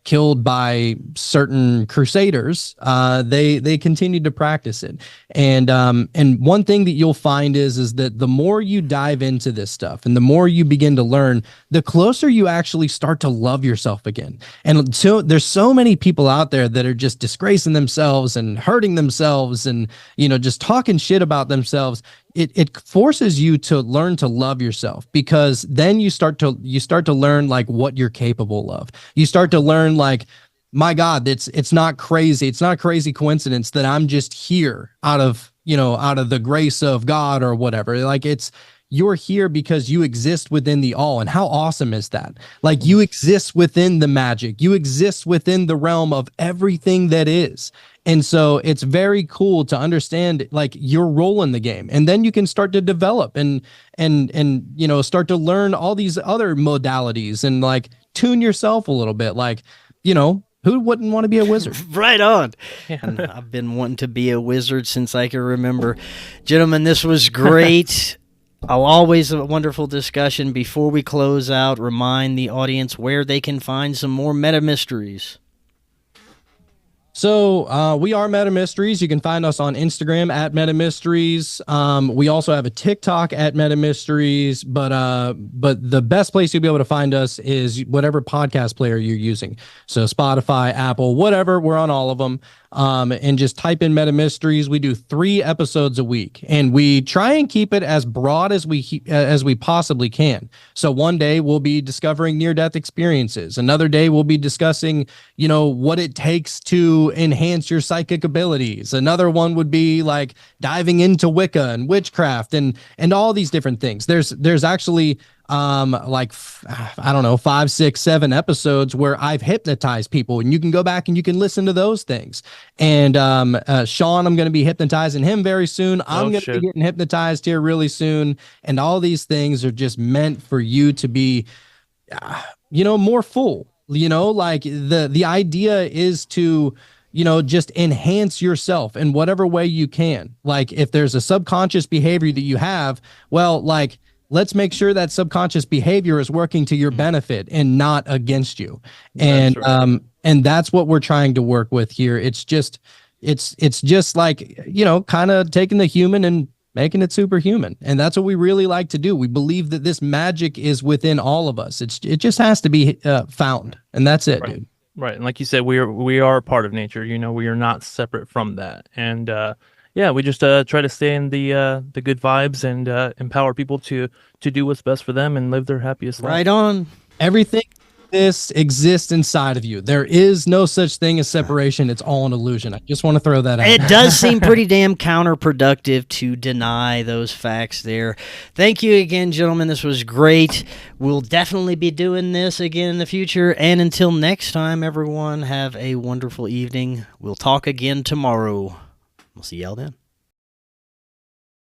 B: killed by certain crusaders, they continued to practice it. And one thing that you'll find is that the more you dive into this stuff and the more you begin to learn, the closer you actually start to love yourself again. And so there's so many people out there that are just disgracing themselves and hurting themselves and just talking shit about themselves. It forces you to learn to love yourself, because then you start to learn like what you're capable of. You start to learn like, my God, it's not crazy. It's not a crazy coincidence that I'm just here out of the grace of God or whatever. Like, you're here because you exist within the all. And how awesome is that? Like, you exist within the magic. You exist within the realm of everything that is. And so it's very cool to understand like your role in the game. And then you can start to develop and start to learn all these other modalities and like tune yourself a little bit. Like, who wouldn't want to be a wizard?
A: Right on. And I've been wanting to be a wizard since I can remember. Gentlemen, this was great. Always a wonderful discussion. Before we close out, remind the audience where they can find some more meta mysteries.
B: So we are Meta Mysteries. You can find us on Instagram at Meta Mysteries. We also have a TikTok at Meta Mysteries, but the best place you'll be able to find us is whatever podcast player you're using. So Spotify, Apple, whatever, we're on all of them. And just type in Meta Mysteries. We do 3 episodes a week, and we try and keep it as broad as we possibly can. So one day we'll be discovering near-death experiences. Another day we'll be discussing, what it takes to enhance your psychic abilities. Another one would be like diving into Wicca and witchcraft and all these different things. There's actually like, I don't know, 5, 6, 7 episodes where I've hypnotized people, and you can go back and you can listen to those things. And Sean, I'm going to be hypnotizing him very soon. I'm going to be getting hypnotized here really soon. And all these things are just meant for you to be, more full, like the idea is to, just enhance yourself in whatever way you can. Like, if there's a subconscious behavior that you have, well, like, let's make sure that subconscious behavior is working to your benefit and not against you. And and that's what we're trying to work with here. It's just like, kind of taking the human and making it superhuman. And that's what we really like to do. We believe that this magic is within all of us. It just has to be found. And that's it, dude.
C: Right. And like you said, we are a part of nature. We are not separate from that. And yeah, we just try to stay in the good vibes and empower people to do what's best for them and live their happiest life.
A: Right on.
B: Everything this exists inside of you. There is no such thing as separation. It's all an illusion. I just want to throw that out.
A: It does seem pretty damn counterproductive to deny those facts there. Thank you again, gentlemen. This was great. We'll definitely be doing this again in the future. And until next time, everyone, have a wonderful evening. We'll talk again tomorrow. We'll see y'all then.